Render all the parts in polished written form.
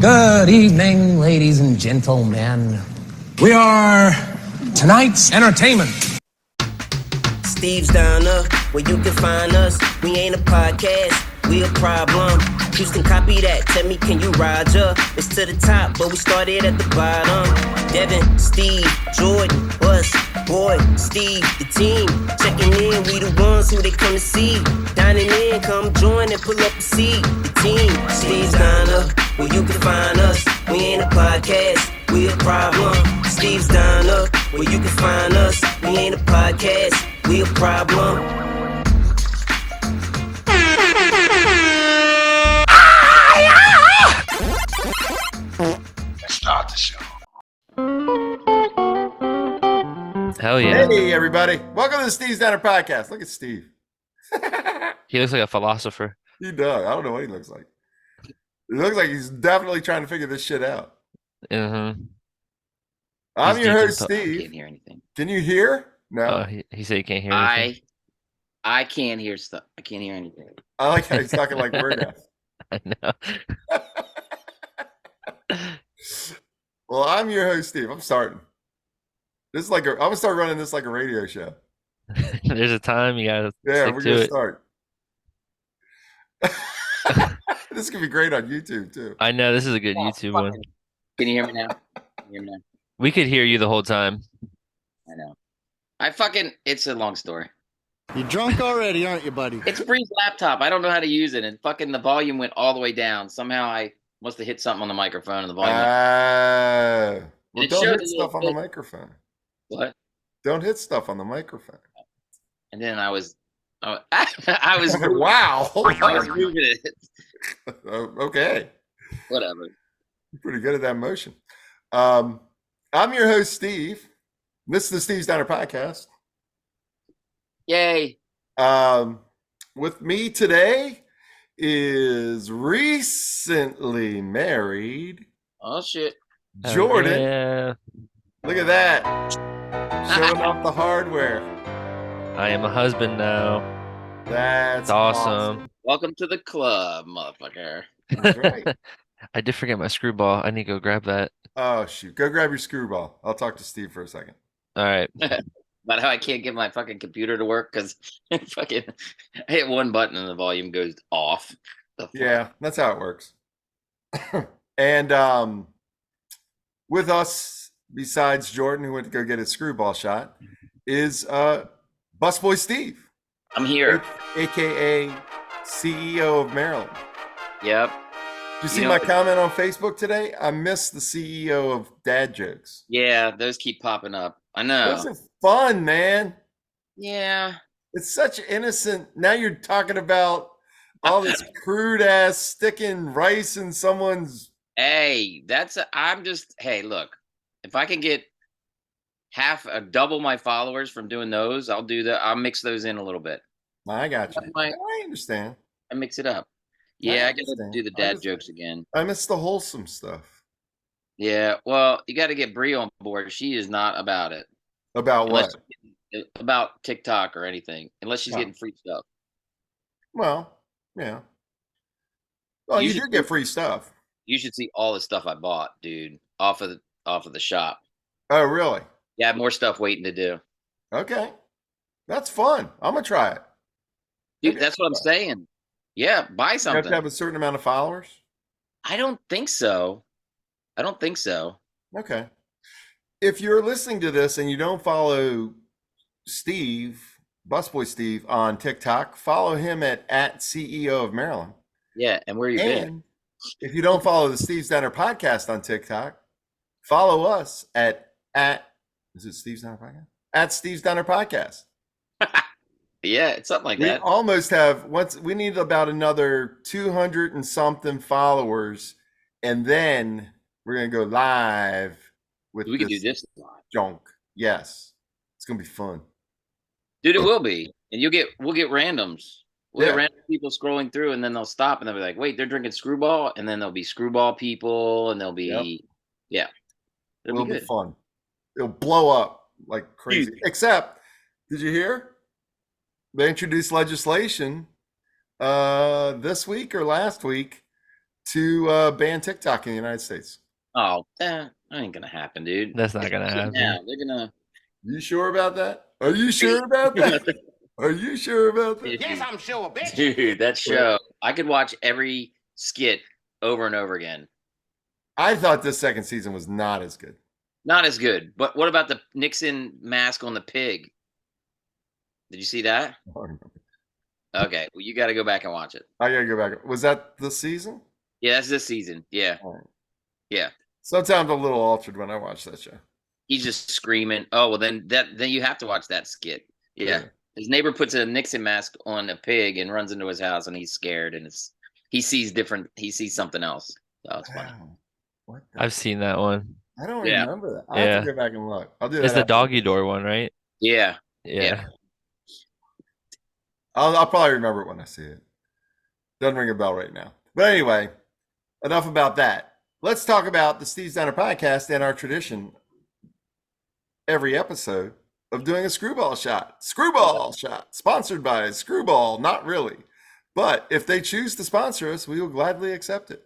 Good evening, ladies and gentlemen. We are tonight's entertainment. Steve's down up, where you can find us. We ain't a podcast, we a problem. Houston, copy that. Tell me, can you ride ya? It's to the top, but we started at the bottom. Devin, Steve, Jordan, Busboy Steve, the team. Checking in, we the ones who they come to see. Dining in, come join and pull up a seat. The team, Steve's down up, where you can find us. We ain't a podcast, we a problem. Steve's down up, where you can find us. We ain't a podcast, we a problem. Let's start the show. Hell yeah. Hey, everybody. Welcome to the Steve's Diner Podcast. Look at Steve. He looks like a philosopher. He does. I don't know what he looks like. He looks like he's definitely trying to figure this shit out. Uh-huh. I'm He's your deep host, in Steve. I can't hear anything. Can you hear? No. He said he can't hear anything. I can't hear stuff. I can't hear anything. I like how he's talking like we're deaf. I know. Well, I'm your host, Steve. I'm starting. This is like I'm gonna start running this like a radio show. There's a time you gotta Yeah, stick we're to gonna it. start. This could be great on YouTube too. I know this is a good YouTube one. Can you hear me now? Can you hear me now? We could hear you the whole time. I know. It's a long story. You're drunk already, aren't you, buddy? It's Bree's laptop. I don't know how to use it, and the volume went all the way down. Somehow I must have hit something on the microphone, and the volume. Well, It don't showed hit a stuff on little the bit. microphone. What? Don't hit stuff on the microphone. And then I was moving, Wow. I was moving it. Okay. Whatever. You're pretty good at that motion. I'm your host, Steve. This is the Steve's Diner Podcast. Yay! With me today is recently married Oh shit! Jordan. Yeah. Look at that. Showing off the hardware. I am a husband now. That's It's awesome. Welcome to the club, motherfucker. That's right. I did forget my screwball. I need to go grab that. Oh, shoot. Go grab your screwball. I'll talk to Steve for a second. All right. About how I can't get my fucking computer to work because fucking I hit one button and the volume goes off. The fuck? Yeah, that's how it works. And with us, besides Jordan, who went to go get his screwball shot, is Busboy Steve, I'm here. aka CEO of Maryland. Yep. Did you see my comment on Facebook today? I miss the CEO of dad jokes. Yeah, those keep popping up. I know. Those are fun, man. Yeah. It's such innocent. Now you're talking about all this crude ass sticking rice in someone's. Hey, hey, look, if I can get double my followers from doing those, I'll do that. I'll mix those in a little bit. I got you. I understand. mix it up. Yeah, I gotta understand. do the dad jokes again. I miss the wholesome stuff. Yeah, well, you got to get Bree on board. She is not about it. About what? About TikTok or anything, unless she's getting free stuff. Well, yeah. Well, you do get free stuff. You should see all the stuff I bought, dude, off of the shop. Oh, really? Yeah, I have more stuff waiting to do. Okay. That's fun. I'm going to try it. Dude, that's what I'm saying. Yeah, buy You something. have to have a certain amount of followers? I don't think so. Okay. If you're listening to this and you don't follow Steve, Busboy Steve, on TikTok, follow him at CEO of Maryland. Yeah, and where you been? And if you don't follow the Steve's Diner Podcast on TikTok, follow us at is it Steve's Diner Podcast? At Steve's Diner Podcast. Yeah, it's something like We that. almost have we need about another 200 and something followers, and then we're gonna go live with We can do this live. junk. Yes, it's gonna be fun. Dude, it will be. And we'll get randoms. We'll Yeah. get random people scrolling through, and then they'll stop and they'll be like, wait, they're drinking screwball, and then there'll be screwball people, and there'll be yeah. It'll be be good. fun. It'll blow up like crazy. Huge. Except, did you hear? They introduced legislation this week or last week to ban TikTok in the United States. Oh, that ain't gonna happen, dude. That's not gonna happen. Yeah, they're gonna. You sure about that? Are you sure about that? Are you sure about that? Yes, I'm sure, bitch. Dude, that show, I could watch every skit over and over again. I thought this second season was not as good. Not as good. But what about the Nixon mask on the pig? Did you see that? I don't remember. Okay, well, you got to go back and watch it. I gotta go back. Was that the season? Yeah, that's this season. Yeah, All right. yeah. Sometimes I'm a little altered when I watch that show. He's just screaming. Oh well, then you have to watch that skit. Yeah. His neighbor puts a Nixon mask on a pig and runs into his house, and he's scared, and he sees different. He sees something else. So it's funny. Wow. What the- I've seen that one. I don't Yeah. remember that. I have to go back and look. I'll do that. It's the after doggy this. door one, right? Yeah. Yeah. I'll probably remember it when I see it. Doesn't ring a bell right now. But anyway, enough about that. Let's talk about the Steve's Diner podcast and our tradition every episode of doing a screwball shot. Screwball shot, sponsored by Screwball. Not really. But if they choose to sponsor us, we will gladly accept it.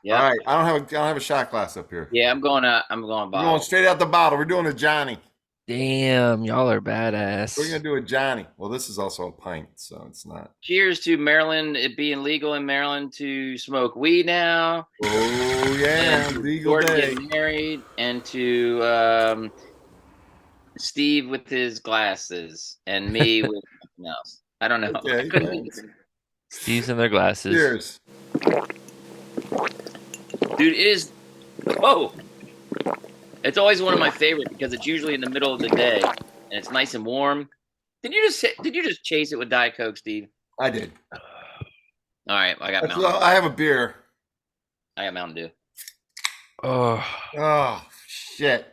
Yeah. All right. I don't have a shot glass up here. Yeah, I'm going We're bottle. going straight out the bottle. We're doing a Johnny. Damn, y'all are badass. We're gonna do a Johnny. Well, this is also a pint, so it's not. Cheers to Maryland, it being legal in Maryland to smoke weed now. Oh yeah, And to legal Gordon day. getting married, and to Steve with his glasses, and me with something else. I don't know. Okay, thanks. Steve's in their glasses. Cheers. Dude, it is. Whoa! It's always one of my favorites because it's usually in the middle of the day and it's nice and warm. Did you just chase it with Diet Coke, Steve? I did. All right, I got That's- Mountain. I have a beer. I got Mountain Dew. Oh, Oh shit!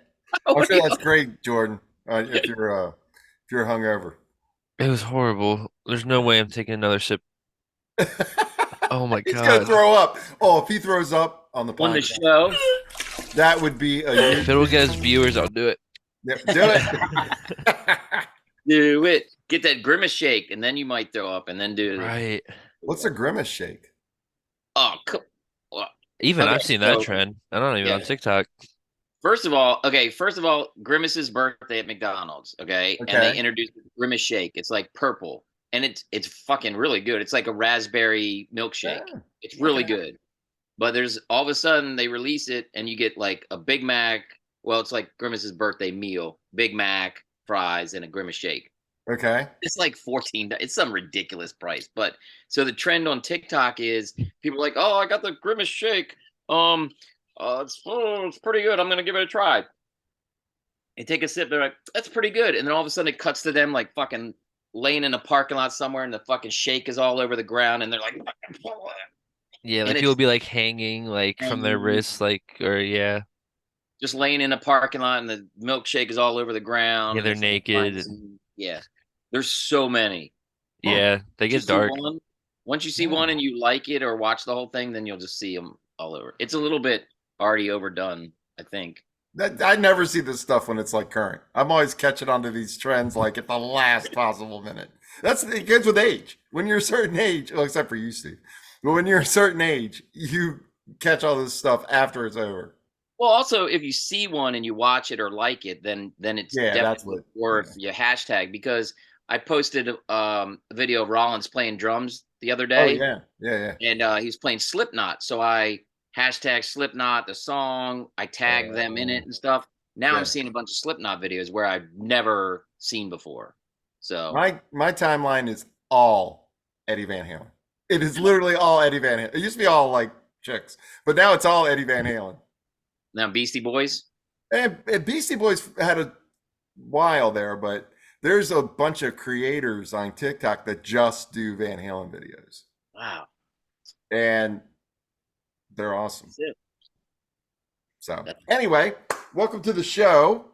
Oh, I'm sure that's great, Jordan. If you're hungover. it was horrible. There's no way I'm taking another sip. Oh my He's gonna god. throw up. Oh, if he throws up on the On the podcast, show. that would be a If it'll get us viewers, I'll do it. Yeah, do it. Do it. Get that Grimace Shake, and then you might throw up, and then do it. Right. What's a Grimace Shake? Oh, Even Okay, I've seen that so- trend. I don't even Yeah. on TikTok. First of all, Grimace's birthday at McDonald's, okay? And they introduced Grimace Shake. It's like purple, and it's fucking really good. It's like a raspberry milkshake. Yeah. It's really Okay. good. But there's all of a sudden they release it, and you get like a Big Mac. Well, it's like Grimace's birthday meal: Big Mac, fries, and a Grimace Shake. Okay. It's like $14. It's some ridiculous price. But so the trend on TikTok is people are like, "Oh, I got the Grimace Shake. It's pretty good. I'm gonna give it a try." They take a sip. They're like, "That's pretty good." And then all of a sudden, it cuts to them like fucking laying in a parking lot somewhere, and the fucking shake is all over the ground, and they're like, Yeah, And like it's- people be like hanging like from their Hanging. wrists, like or yeah. just laying in a parking lot, and the milkshake is all over the ground. Yeah, they're and it's like naked flies and- Yeah, there's so many. Yeah, they Once you get see dark. one- Once you see one and you like it or watch the whole thing, then you'll just see them all over. It's a little bit already overdone, I think. I never see this stuff when it's like current. I'm always catching on to these trends like at the last possible minute. It gets with age. When you're a certain age, well, except for you, Steve. But when you're a certain age, you catch all this stuff after it's over. Well, also, if you see one and you watch it or like it, then it's Yeah, that's definitely what- worth your hashtag. Because I posted a video of Rollins playing drums the other day. Oh yeah. And he was playing Slipknot. So I hashtag Slipknot, the song, I tagged them in it and stuff. Now Yeah. I'm seeing a bunch of Slipknot videos where I've never seen before. So My timeline is all Eddie Van Halen. It is literally all Eddie Van Halen. It used to be all like chicks, but now it's all Eddie Van Halen. now Beastie Boys. And Beastie Boys had a while there, but there's a bunch of creators on TikTok that just do Van Halen videos, Wow. and they're awesome. That's it. So anyway, welcome to the show.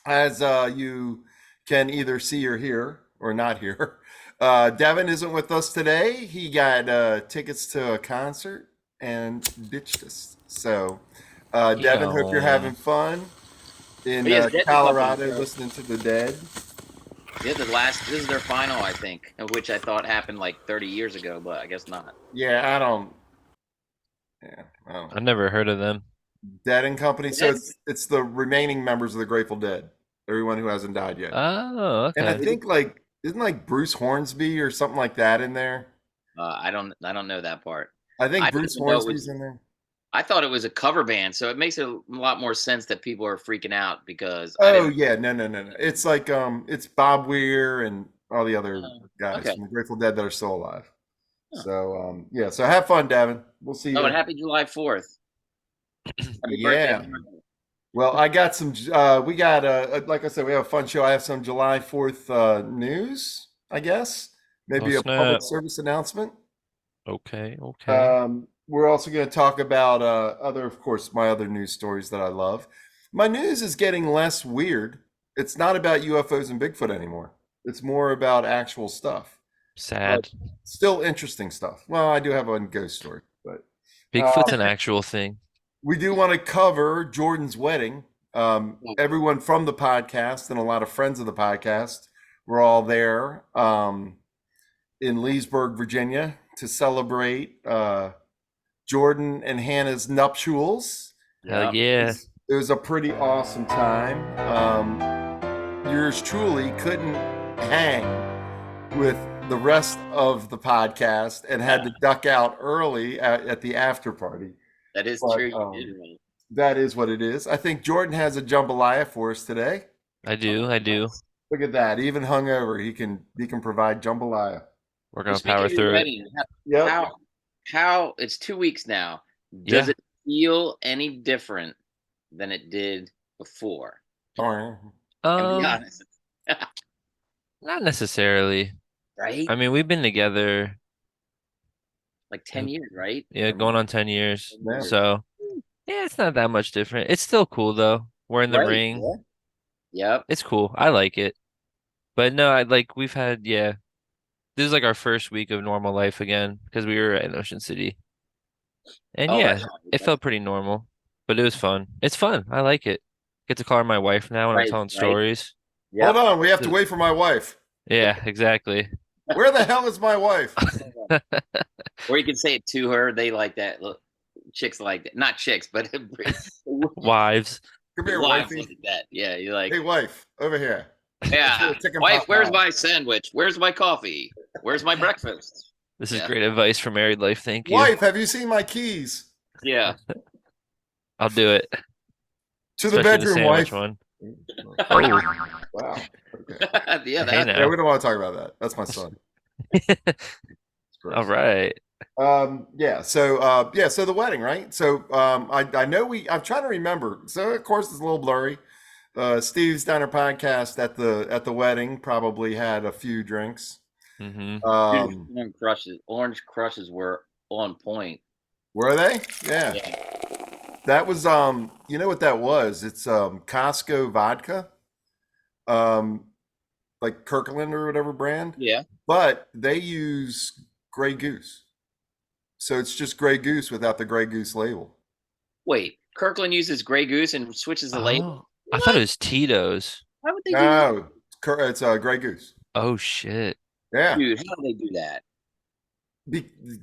As you can either see or hear or not hear, Devin isn't with us today. He got tickets to a concert and ditched us. So Devin, hope you're having fun in He has Dead to Colorado fucking- listening to the Dead. Yeah, this is their final, I think, which I thought happened like 30 years ago, but I guess not. Yeah, I don't. Yeah, I don't know. I've never heard of them. Dead and Company. So Dead? it's the remaining members of the Grateful Dead. Everyone who hasn't died yet. Oh, And I okay. think isn't like Bruce Hornsby or something like that in there? I don't know that part. I think I didn't Bruce even know it Hornsby's was. in there. I thought it was a cover band, so it makes it a lot more sense that people are freaking out because I Oh didn't. yeah, no. It's like it's Bob Weir and all the other guys Okay. from the Grateful Dead that are still alive. Huh. So yeah, so have fun, Devin. We'll see you. Oh, and happy July 4th. Happy Yeah. birthday. Well, I got some. We got like I said, we have a fun show. I have some July 4th news. I guess Oh, maybe a public snap. service announcement. Okay, okay. We're also going to talk about of course, my other news stories that I love. My news is getting less weird. It's not about UFOs and Bigfoot anymore. It's more about actual stuff. Sad. Still interesting stuff. Well, I do have a ghost story, but Bigfoot's an actual thing. we do want to cover Jordan's wedding. Everyone from the podcast and a lot of friends of the podcast were all there in Leesburg, Virginia, to celebrate Jordan and Hannah's nuptials. Hell yeah. It was a pretty awesome time. Yours truly couldn't hang with the rest of the podcast and had to duck out early at the after party. That is But, true. You did right. That is what it is. I think Jordan has a jambalaya for us today. I do. Look at that. Even hungover, he can provide jambalaya. We're gonna Speaking power of your through it. wedding, Yep. how it's 2 weeks now. Does Yeah. it feel any different than it did before? And be honest, Not necessarily. right? I mean, we've been together, Like 10 years, right? yeah, going on 10 years. Yeah. So, yeah, it's not that much different. It's still cool though. We're in the Right, ring. yeah. Yep. It's cool. I like it. But no, we've had, yeah. This is like our first week of normal life again because we were in Ocean City. And Oh, yeah, that's it felt pretty normal, but it was fun. It's fun. I like it. Get to call her my wife now when I'm Right, telling right. stories. Hold Yep. on, we have to wait for my wife. Yeah, exactly. Where the hell is my wife? Or you can say it to her. They like that. Look, chicks like that. Not chicks, but Wives. Come here, wives wifey. like that. Yeah, you're like, Hey, wife, over here. yeah, Chicken wife. pot Where's pie. my sandwich? Where's my coffee? Where's my breakfast? This is Yeah. great advice for married life. Thank you. Wife, have you seen my keys? Yeah. I'll do it. To the Especially bedroom, sandwich wife. one. Wow. Okay. Yeah. Hey That, now. Yeah, we don't want to talk about that. That's my son. It's gross. All right. So the wedding, right? So I know I'm trying to remember. So of course it's a little blurry. Steve's Diner podcast at the wedding probably had a few drinks. Mm-hmm. orange crushes were on point. Were they? Yeah. Yeah. That was you know what that was? It's Costco vodka. Like Kirkland or whatever brand. Yeah. But they use Grey Goose. So it's just Grey Goose without the Grey Goose label. Wait, Kirkland uses Grey Goose and switches the label. I thought it was Tito's. Why would they do that? No, it's Grey Goose. Oh shit. Yeah. Dude, how do they do that?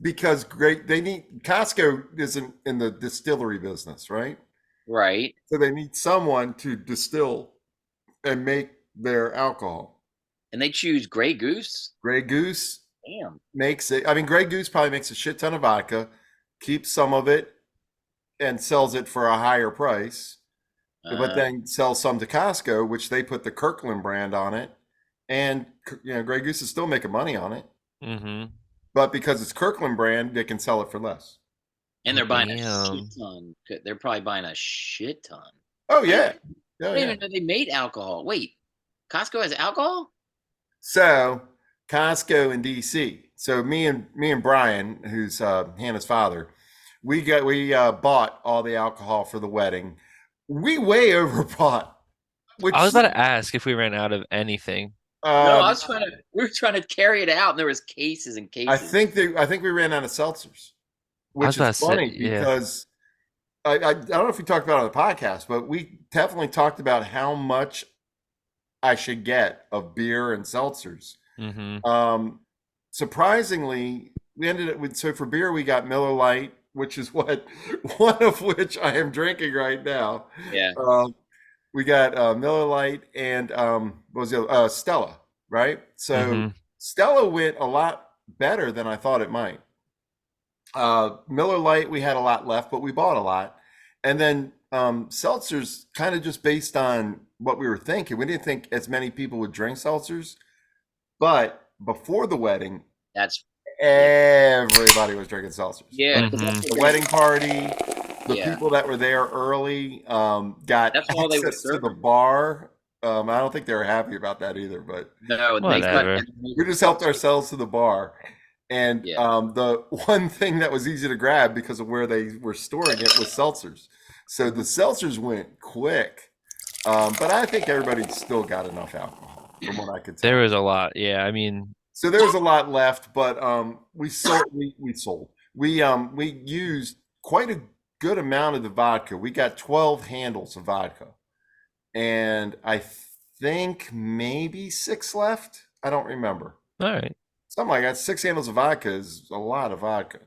Because Costco isn't in the distillery business, right? Right. So they need someone to distill and make their alcohol. And they choose Grey Goose? Grey Goose Damn. makes it. I mean, Grey Goose probably makes a shit ton of vodka, keeps some of it, and sells it for a higher price. But then sells some to Costco, which they put the Kirkland brand on it, and Grey Goose is still making money on it. Mm-hmm. But because it's Kirkland brand, they can sell it for less. And they're buying a Damn. shit ton. They're probably buying a shit ton. Oh yeah, I didn't even know they made alcohol. Wait, Costco has alcohol? So Costco in DC. So me and Brian, who's Hannah's father, we bought all the alcohol for the wedding. We way overbought. Which I was about to ask if we ran out of anything. No, we were trying to carry it out, and there was cases and cases. I think we ran out of seltzers, I was which about is to say, funny yeah. because I don't know if we talked about it on the podcast, but we definitely talked about how much I should get of beer and seltzers. Mm-hmm. Surprisingly, we ended up with, so for beer we got Miller Lite, which is what one of which I am drinking right now. Yeah. We got Miller Lite and what was the other? Stella, right? So Mm-hmm. Stella went a lot better than I thought it might. Miller Lite, we had a lot left, but we bought a lot. And then seltzers, kind of just based on what we were thinking. We didn't think as many people would drink seltzers, but before the wedding, That's everybody was drinking seltzers. yeah. Mhm. The wedding party, the Yeah. people that were there early got That's all they were access to the serving. bar. I don't think they were happy about that either, but No, Whatever. we just helped ourselves to the bar. And Yeah. the one thing that was easy to grab because of where they were storing it was seltzers. So the seltzers went quick. But I think everybody still got enough alcohol from what I could tell. There was a lot. Yeah, I mean, So there was a lot left, but we sold. We used quite a good amount of the vodka. We got 12 handles of vodka, and I think maybe 6 left. I don't remember. all right. Something like that. 6 handles of vodka is a lot of vodka.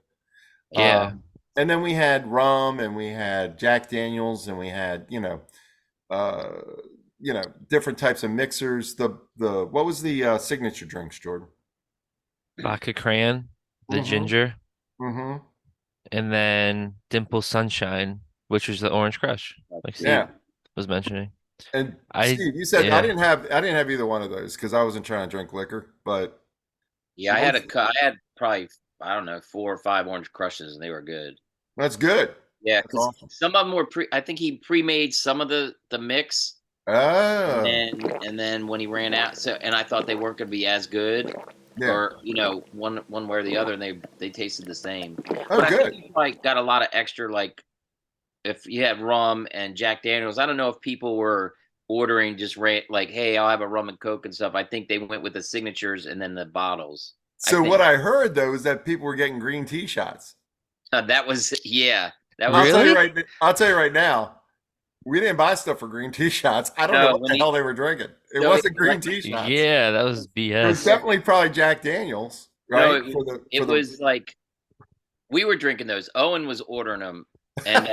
Yeah. And then we had rum, and we had Jack Daniels, and we had different types of mixers. The what was the signature drinks, Jordan? Vodka crayon, the Mhm. ginger, Mm-hmm. and then Dimple Sunshine, which was the orange crush, like Steve Yeah. was mentioning. And I- Steve, you said yeah. I didn't have either one of those because I wasn't trying to drink liquor, but Yeah, I had probably, I don't know, 4 or 5 orange crushes, and they were good. that's good. Yeah, That's because awesome. some of them were I think he pre-made some of the mix, Oh, and then when he ran out, and I thought they weren't going to be as good, yeah. or one way or the other, and they tasted the same. Oh, But I good. think he like got a lot of extra, like if you had rum and Jack Daniels. I don't know if people were ordering just like, hey, I'll have a rum and Coke and stuff. I think they went with the signatures and then the bottles. So think- what I heard though is that people were getting green tea shots. That was that I'll was tell you Really? I'll tell you right now. We didn't buy stuff for green tea shots. I don't No, know what when the he- hell they were drinking. It No, wasn't it- green tea shots. Yeah, that was It was BS. definitely probably Jack Daniels, No, right? it was like we were drinking those. Owen was ordering them, and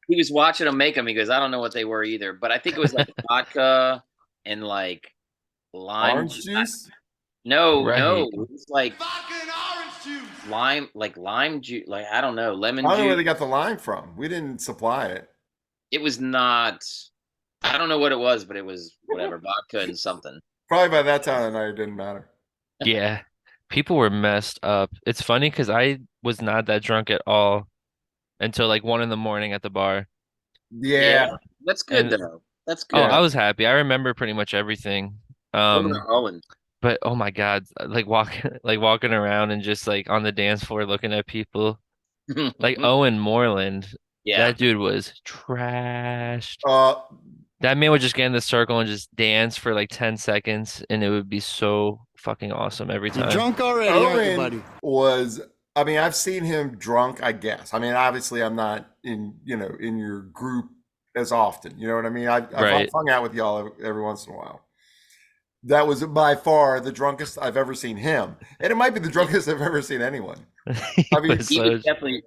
he was watching them make them. He goes, I don't know what they were either, but I think it was like vodka and like lime orange juice. No, Right. it was like vodka and orange juice. Lime juice, like I don't know, lemon I don't know where they juice. got the lime from. We didn't supply it. It was not. I don't know what it was, but it was whatever vodka and something. Probably by that time of night, it didn't matter. Yeah. People were messed up. It's funny because I was not that drunk at all until like 1 in the morning at the bar. Yeah. That's good And- though. That's Oh, good. I was happy. I remember pretty much everything. Owen. But oh my God, like walking around and just like on the dance floor looking at people. Like Owen Moreland, yeah. that dude was trashed. Uh, That man would just get in the circle and just dance for like 10 seconds, and it would be so fucking awesome every You time. drunk already, aren't you, Owen buddy? was. I mean, I've seen him drunk. I guess. I mean, obviously, I'm not in your group as often. You know what I mean? I've Right. hung out with y'all every once in a while. That was by far the drunkest I've ever seen him, and it might be the drunkest I've ever seen anyone. I mean, was He so- was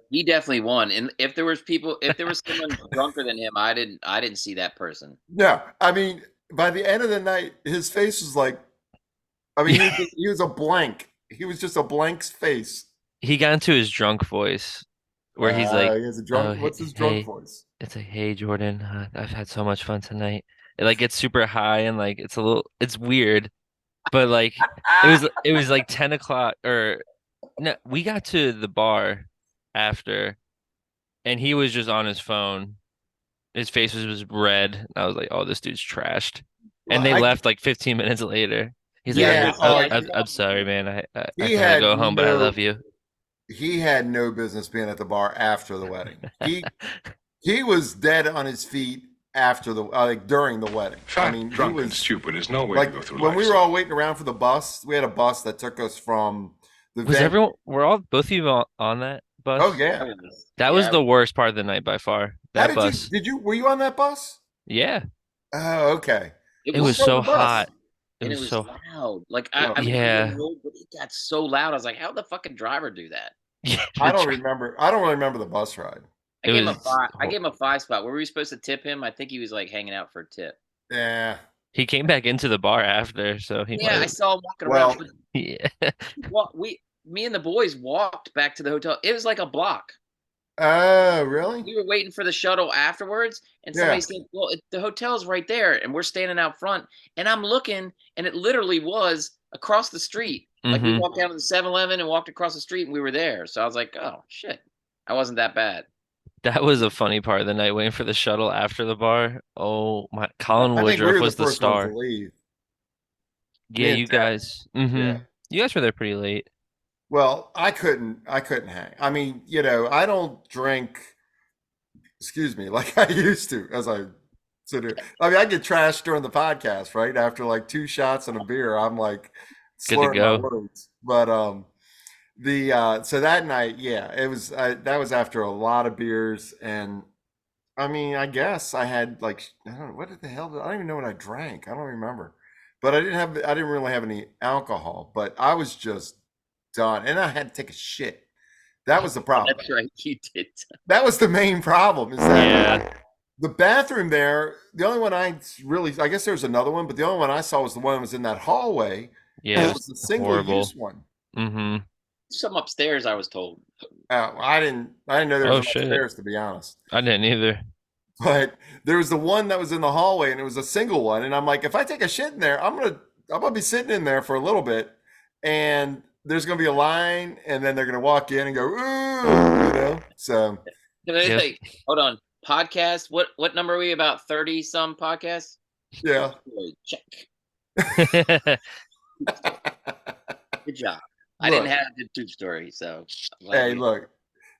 he definitely won. And if there was someone drunker than him, I didn't see that person. No, I mean, by the end of the night, his face was like, I mean, he was a blank. He was just a blank's face. he got into his drunk voice where he's like, he has a drunk. "Oh, What's his hey, drunk voice? it's like, hey Jordan, I've had so much fun tonight." It like gets super high and like it's weird, but like it was like 10 o'clock or no, we got to the bar after, and he was just on his phone. His face was red. I was like, "Oh, this dude's trashed." And Well, they left like 15 minutes later. He's Yeah, like, oh, I'm sorry, man. I He gotta had go home, but I no- love you." He had no business being at the bar after the wedding. He was dead on his feet after the like during the wedding. I mean, he drunk and was stupid is no way like to go through when life. we were all waiting around for the bus. We had a bus that took us from the Was venue. everyone? Were all both of you on that bus? Oh yeah. That was the worst part of the night by far. How That bus. were you on that bus? Yeah. Oh, okay. It was So so the bus. hot. It and was it was so loud. Like Yeah. I mean, Yeah. but it got so loud. I was like, how the fucking driver do that? yeah. I don't remember. I don't really remember the bus ride. I It gave him a was 5. I gave him a 5 spot. Were we supposed to tip him? I think he was like hanging out for a tip. Yeah. He came back into the bar after, so he Yeah, I might. saw him walking Well, around. But Yeah. me and the boys walked back to the hotel. It was like a block. oh, really? We were waiting for the shuttle afterwards, and somebody Yeah. said, "Well, the hotel's right there," and we're standing out front. And I'm looking, and it literally was across the street. Like we hmm walked down to the 7-Eleven and walked across the street, and we were there. So I was like, "Oh shit, I wasn't that bad." That was a funny part of the night, waiting for the shuttle after the bar. Oh my, Colin I think we Woodruff were the was the first ones to star. leave. Yeah, Me and you Devin. guys. Yeah. You guys were there pretty late. Well, I couldn't hang. I mean, I don't drink, excuse me, like I used to as I sit here. I mean, I get trashed during the podcast, right? After like 2 shots and a beer, I'm like Good to slurring my go. words. But so that night, yeah, it was that was after a lot of beers. And I mean, I guess I had like, I don't know, what the hell I don't even know what I drank. I don't remember. But I didn't really have any alcohol, but I was just done. And I had to take a shit. That was the problem. That's right, you did. That was the main problem, is that Yeah. the bathroom there, the only one I guess there was another one, but the only one I saw was the one that was in that hallway. Yeah, And it it was a was single horrible. use one. hmm Some upstairs, I was told. I didn't know there was Oh one shit. upstairs, to be honest. I didn't either. But there was the one that was in the hallway, and it was a single one. And I'm like, if I take a shit in there, I'm gonna be sitting in there for a little bit, and there's gonna be a line, and then they're gonna walk in and go, ooh, So Yes. Hey, hold on. Podcast. What number are we? About 30 some podcasts? yeah. Check. Good job. I didn't Look. have the tube story, so Hey, look,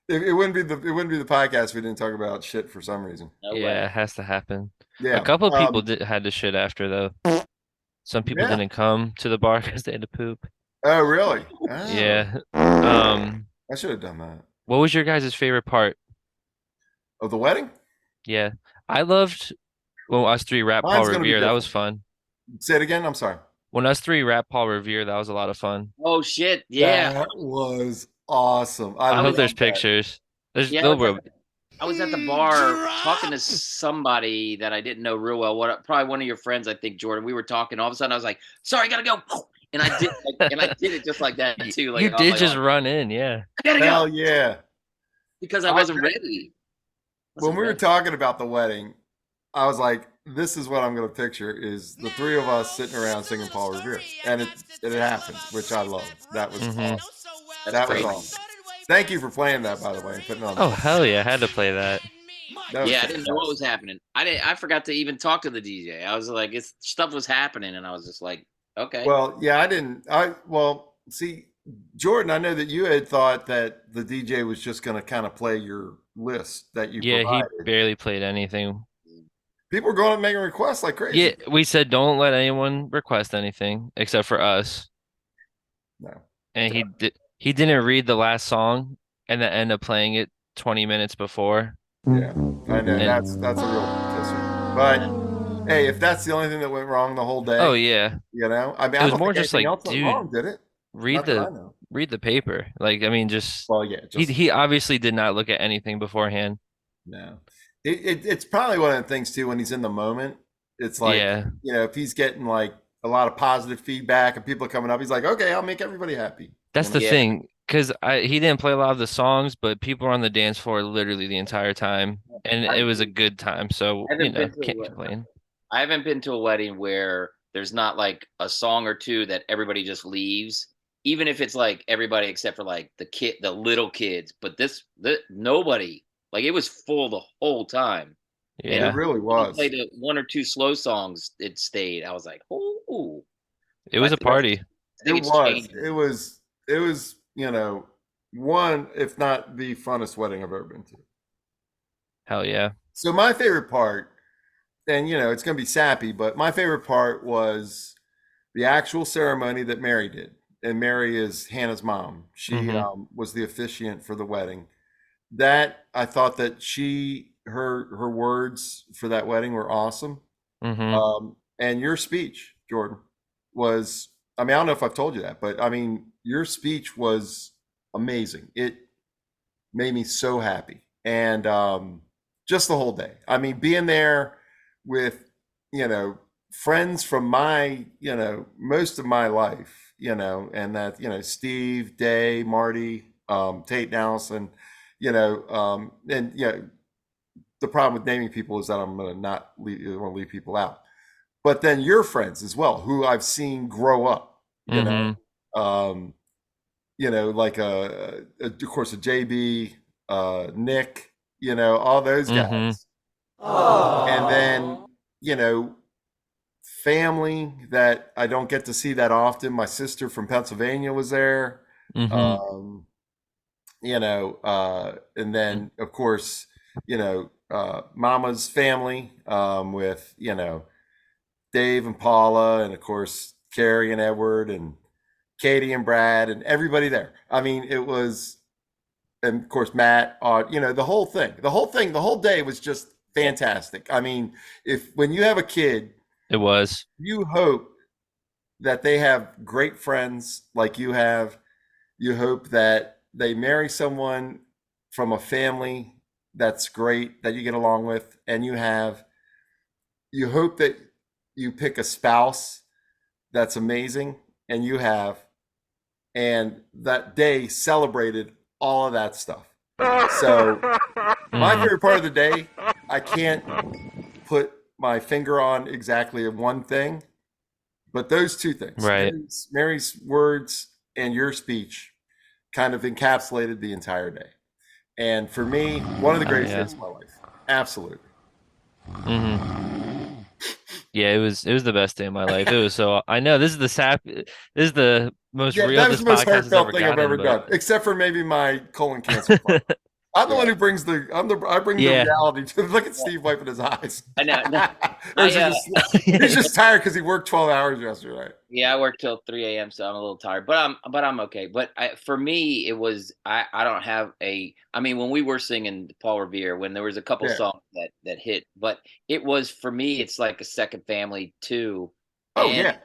it wouldn't be the podcast if we didn't talk about shit for some reason. no Yeah, way. it has to happen. Yeah. A couple of people had to shit after though. Some people Yeah. didn't come to the bar because they had to poop. Oh, really? Oh, Yeah. I should have done that. What was your guys' favorite part? Of the wedding? Yeah. I loved when us three rap Paul Mine's gonna be Revere. That was different. fun. Say it again. I'm sorry. When us three rap Paul Revere, that was a lot of fun. Oh shit! Yeah, That was awesome. I hope love there's that. pictures. There's yeah. I was at the bar talking to somebody that I didn't know real well. Probably one of your friends, I think, Jordan. We were talking. All of a sudden, I was like, "Sorry, I gotta go," and I did it just like that too. Like You I was did like, just "Oh, run in, yeah. I gotta go," Hell yeah. because I wasn't ready. When we were talking about the wedding, I was like, this is what I'm going to picture is the 3 of us sitting around singing Paul Revere. And it happened, which I love. That was Mhm. awesome. That's That was crazy. awesome. Thank you for playing that, by the way, and putting it on. Oh hell yeah, I had to play that. That was Yeah, I didn't know what was fantastic. happening. I forgot to even talk to the DJ. I was like, stuff was happening, and I was just like, okay. Well, yeah, see, Jordan, I know that you had thought that the DJ was just going to kind of play your list that you Yeah, he provided. barely played anything. People were going and making requests like crazy. Yeah, we said don't let anyone request anything except for us. No. And he didn't read the last song and then end up playing it 20 minutes before. Yeah, I know. And- That's a real pisser. But hey, if that's the only thing that went wrong the whole day, Oh yeah. I mean, It I was don't more think just anything like, else went dude, wrong, did it? Read Not that I the know. read the paper. Like, I mean, just Well, yeah, just he obviously did not look at anything beforehand. no. It's probably one of the things too when he's in the moment. It's like, Yeah. if he's getting like a lot of positive feedback and people are coming up, he's like, okay, I'll make everybody happy. That's the Yeah. thing, because he didn't play a lot of the songs, but people were on the dance floor literally the entire time, and it was a good time. So I haven't been to can't a- complain. I haven't been to a wedding where there's not like a song or two that everybody just leaves, even if it's like everybody except for like the little kids. But nobody, like it was full the whole time. Yeah, It really When you was. played 1 or 2 slow songs, it stayed. I was like, oh, it was a party. I think It it's was. changed. It was, one, if not the funnest wedding I've ever been to. Hell yeah. So my favorite part, and it's going to be sappy, but my favorite part was the actual ceremony that Mary did. And Mary is Hannah's mom. She Mhm. was the officiant for the wedding. That I thought that her words for that wedding were awesome. hmm And your speech, Jordan, was, I mean, I don't know if I've told you that, but I mean, your speech was amazing. It made me so happy. And just the whole day. I mean, being there with, friends from my, most of my life, and that, Steve, Day, Marty, Tate and Allison, and, the problem with naming people is that I'm going to not leave people out. But then your friends as well, who I've seen grow up, like of course a JB, Nick, all those guys, and then family that I don't get to see that often. My sister from Pennsylvania was there, and then of course Mama's family, with Dave and Paula, and of course Carrie and Edward and Katie and Brad and everybody there. I mean, it was, and of course Matt, the whole thing, the whole day was just fantastic. I mean, when you have a kid, It was. you hope that they have great friends like you have. You hope that they marry someone from a family that's great, that you get along with, and you hope that you pick a spouse that's amazing, and and that day celebrated all of that stuff. So my favorite part of the day, I can't put my finger on exactly one thing, but those two things, Right. Mary's words and your speech, kind of encapsulated the entire day. And for me, one of the greatest days of my life. Absolutely. Yeah, it was the best day of my life. It was so, I know this is the most Yeah, real that was this the most podcast has ever heartfelt thing I've gotten, ever done, except for maybe my colon cancer part. I'm the one who brings I bring the reality to. Look at Steve wiping his eyes. I know. No, he's just tired because he worked 12 hours yesterday. Yeah, I worked till 3 a.m., so I'm a little tired, but I'm okay. But for me, it was I don't have a. I mean, when we were singing Paul Revere, when there was a couple songs that hit, but it was for me, it's like a second family too. Oh And yeah.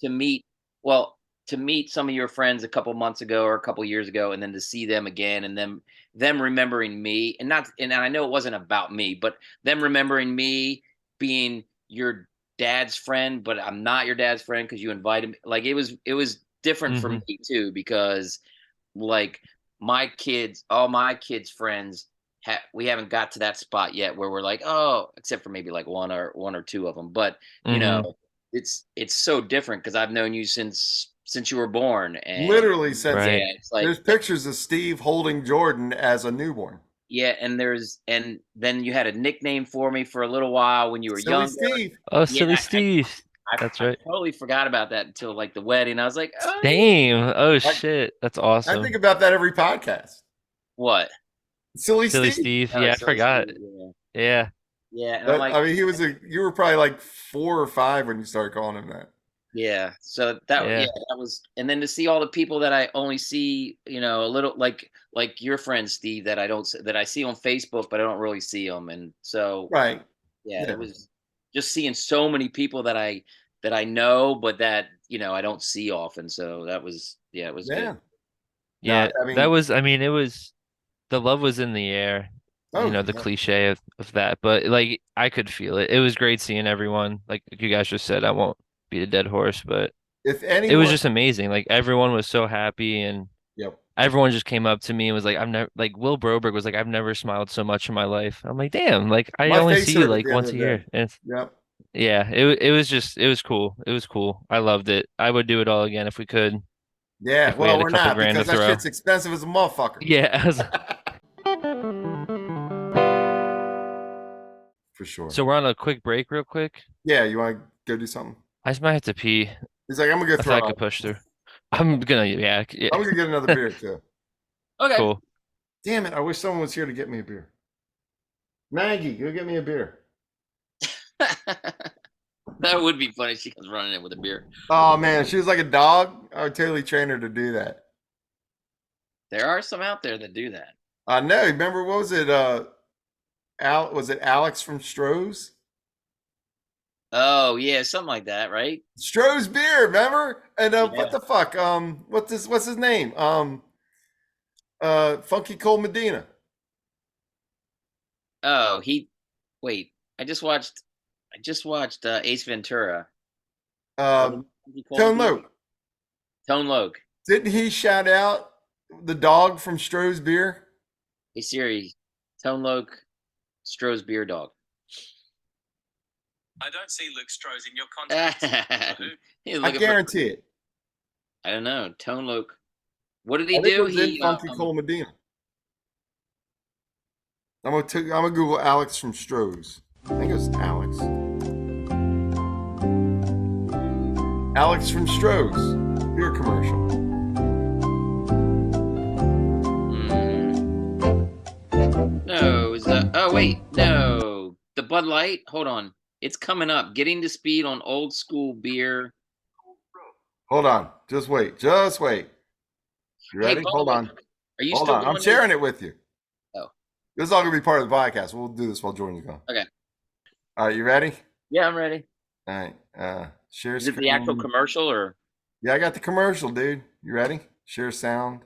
to meet, to meet some of your friends a couple months ago or a couple years ago, and then to see them again, and them remembering me, and not, and I know it wasn't about me, but them remembering me being your dad's friend, but I'm not your dad's friend because you invited me. Like it was different for me too, because like all my kids' friends, we haven't got to that spot yet where we're like, oh, except for maybe like one or two of them. But it's so different because I've known you since you were born, and Literally since it's like there's pictures of Steve holding Jordan as a newborn. yeah, and then you had a nickname for me for a little while when you were Silly younger. Steve. Oh, Silly Steve. That's right. I totally forgot about that until like the wedding. I was like, oh, Damn. Oh shit. That's awesome. I think about that every podcast. what? Silly Silly Steve. Steve. Oh, Yeah, I Silly forgot. Steve, Yeah. yeah. And I'm like, I mean, you were probably like 4 or 5 when you started calling him that. yeah. So that was, and then to see all the people that I only see, a little like your friend Steve that I see on Facebook, but I don't really see them, and so Right. yeah. It was just seeing so many people that I know, but that I don't see often. So that was it was good. Yeah. No, I mean, That was, I mean, it was, the love was in the air, the cliche of that, but like I could feel it. It was great seeing everyone. Like you guys just said, I won't beat a dead horse, but if it anyone, was just amazing. Like everyone was so happy, and everyone just came up to me and was like, I've never, like Will Broberg was like, I've never smiled so much in my life. I'm like, damn, like I my only face see you hurt at like the end once of a the year. day. And Yep. yeah, it was just, it was cool. It was cool. I loved it. I would do it all again if we could. Yeah. If we had a Well, we're couple not, grand to because that throw. shit's expensive as a motherfucker. Yeah. For sure. So we're on a quick break real quick. Yeah. You want to go do something? I just might have to pee. He's like, I'm gonna go I throw thought I could up. push through. I'm gonna, yeah. I'm gonna get another beer too. Okay. Cool. Damn it! I wish someone was here to get me a beer. Maggie, go get me a beer. That would be funny. She comes running in with a beer. Oh man, if she was like a dog, I would totally train her to do that. There are some out there that do that. I know. Remember, what was it? Was it Alex from Stroh's? Oh yeah, something like that, right? Stroh's beer, remember? And Yeah. what the fuck? What's his name? Funky Cole Medina. Oh, wait. I just watched Ace Ventura. Um, Tone Loc. Tone Loc. Didn't he shout out the dog from Stroh's beer? Hey Siri, Tone Loc, Stroh's beer dog. I don't see Luke Stroh's in your contacts. I guarantee it. I don't know. Tone Loc. What did he I think do? it was in Funky Cole Medina. I'm gonna Google Alex from Stroh's. I think it was Alex. Alex from Stroh's beer commercial. No, oh wait, no. The Bud Light. Hold on, it's coming up. Getting to speed on old school beer. Hold on, just wait. You ready? Hey, Hold on. Are you Hold still on. I'm going sharing it with you. Oh. This is all gonna be part of the podcast. We'll do this while Jordan's gone. Okay. All right, you ready? Yeah, I'm ready. All right. Share Is it the actual commercial or? Yeah, I got the commercial, dude. You ready? Share sound.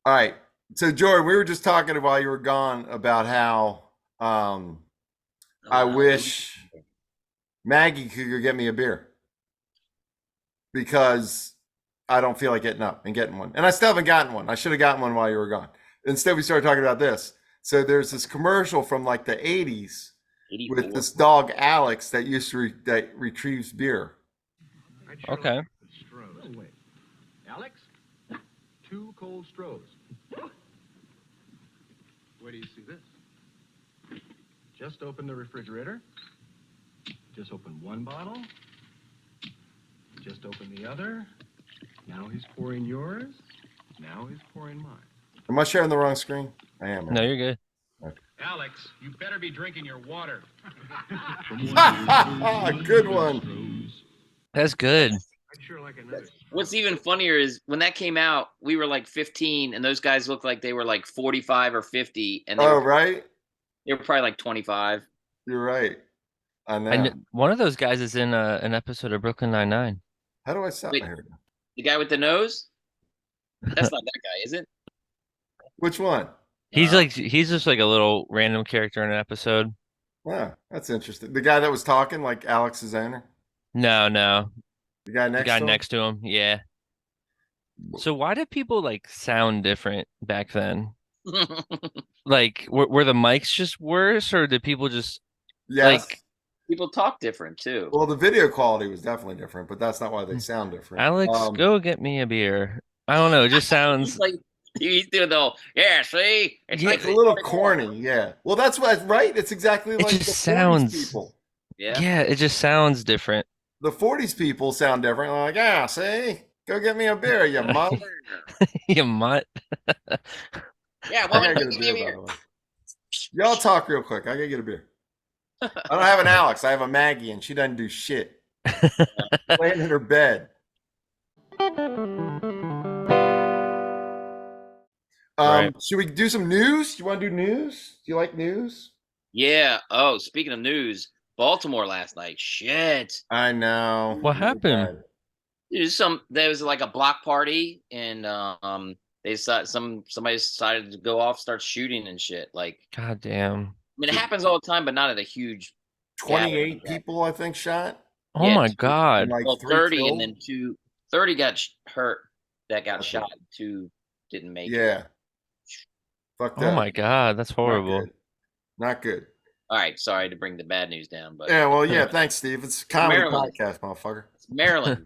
All right. So Jordan, we were just talking while you were gone about how I wish Maggie could go get me a beer because I don't feel like getting up and getting one. And I still haven't gotten one. I should have gotten one while you were gone. Instead, we started talking about this. So there's this commercial from like the 80s 84. with this dog, Alex, that that retrieves beer. Okay. Alex, 2 cold Strohs. Where do you see this? Just open the refrigerator. Just open one bottle. Just open the other. Now he's pouring yours. Now he's pouring mine. Am I sharing the wrong screen? I am. No, you're good. Alex, you better be drinking your water. Good one. That's good. I'd sure like another. What's even funnier is when that came out, we were like 15, and those guys looked like they were like 45 or 50, and Right. they were probably like 25. You're right. I know. And one of those guys is in an episode of Brooklyn Nine-Nine. How do I sound Wait. here? The guy with the nose? That's not that guy, is it? Which one? He's just like a little random character in an episode. Wow, that's interesting. The guy that was talking, like Alex's owner. No. The guy next. The guy to him? next to him, yeah. So why did people like sound different back then? Like, were the mics just worse, or did people just Yes. like People talk different too. Well, the video quality was definitely different, but that's not why they sound different. Alex, go get me a beer? I don't know. It just sounds He's like he's doing the whole, yeah, see? It's It's a little corny, yeah. Well, that's what, right? It's exactly It like just the sounds- 40s people. Yeah. it just sounds different. The 40s people sound different. They're like, yeah, see? Go get me a beer, you mutt. You mutt. Yeah, I woman, gotta get a give me a beer, by beer. the way. Y'all talk real quick. I gotta get a beer. I don't have an Alex. I have a Maggie, and she doesn't do shit. Laying in her bed. Right. Should we do some news? You want to do news? Do you like news? Yeah. Oh, speaking of news, Baltimore last night. Shit. I know. What happened? There was like a block party, and they decided somebody decided to go off, start shooting and shit. Like, God damn. I mean, it happens all the time, but not at a huge. 28 people, I think, shot. Oh Yeah, my two- God. And like Well, 3 30 killed. and then 30 got hurt. That got Okay. shot. 2 didn't make it. Yeah. Fuck that. Oh my God. That's horrible. Not good. All right, sorry to bring the bad news down, but Yeah, well, yeah, thanks, Steve. It's a comedy Maryland. podcast, motherfucker. it's Maryland.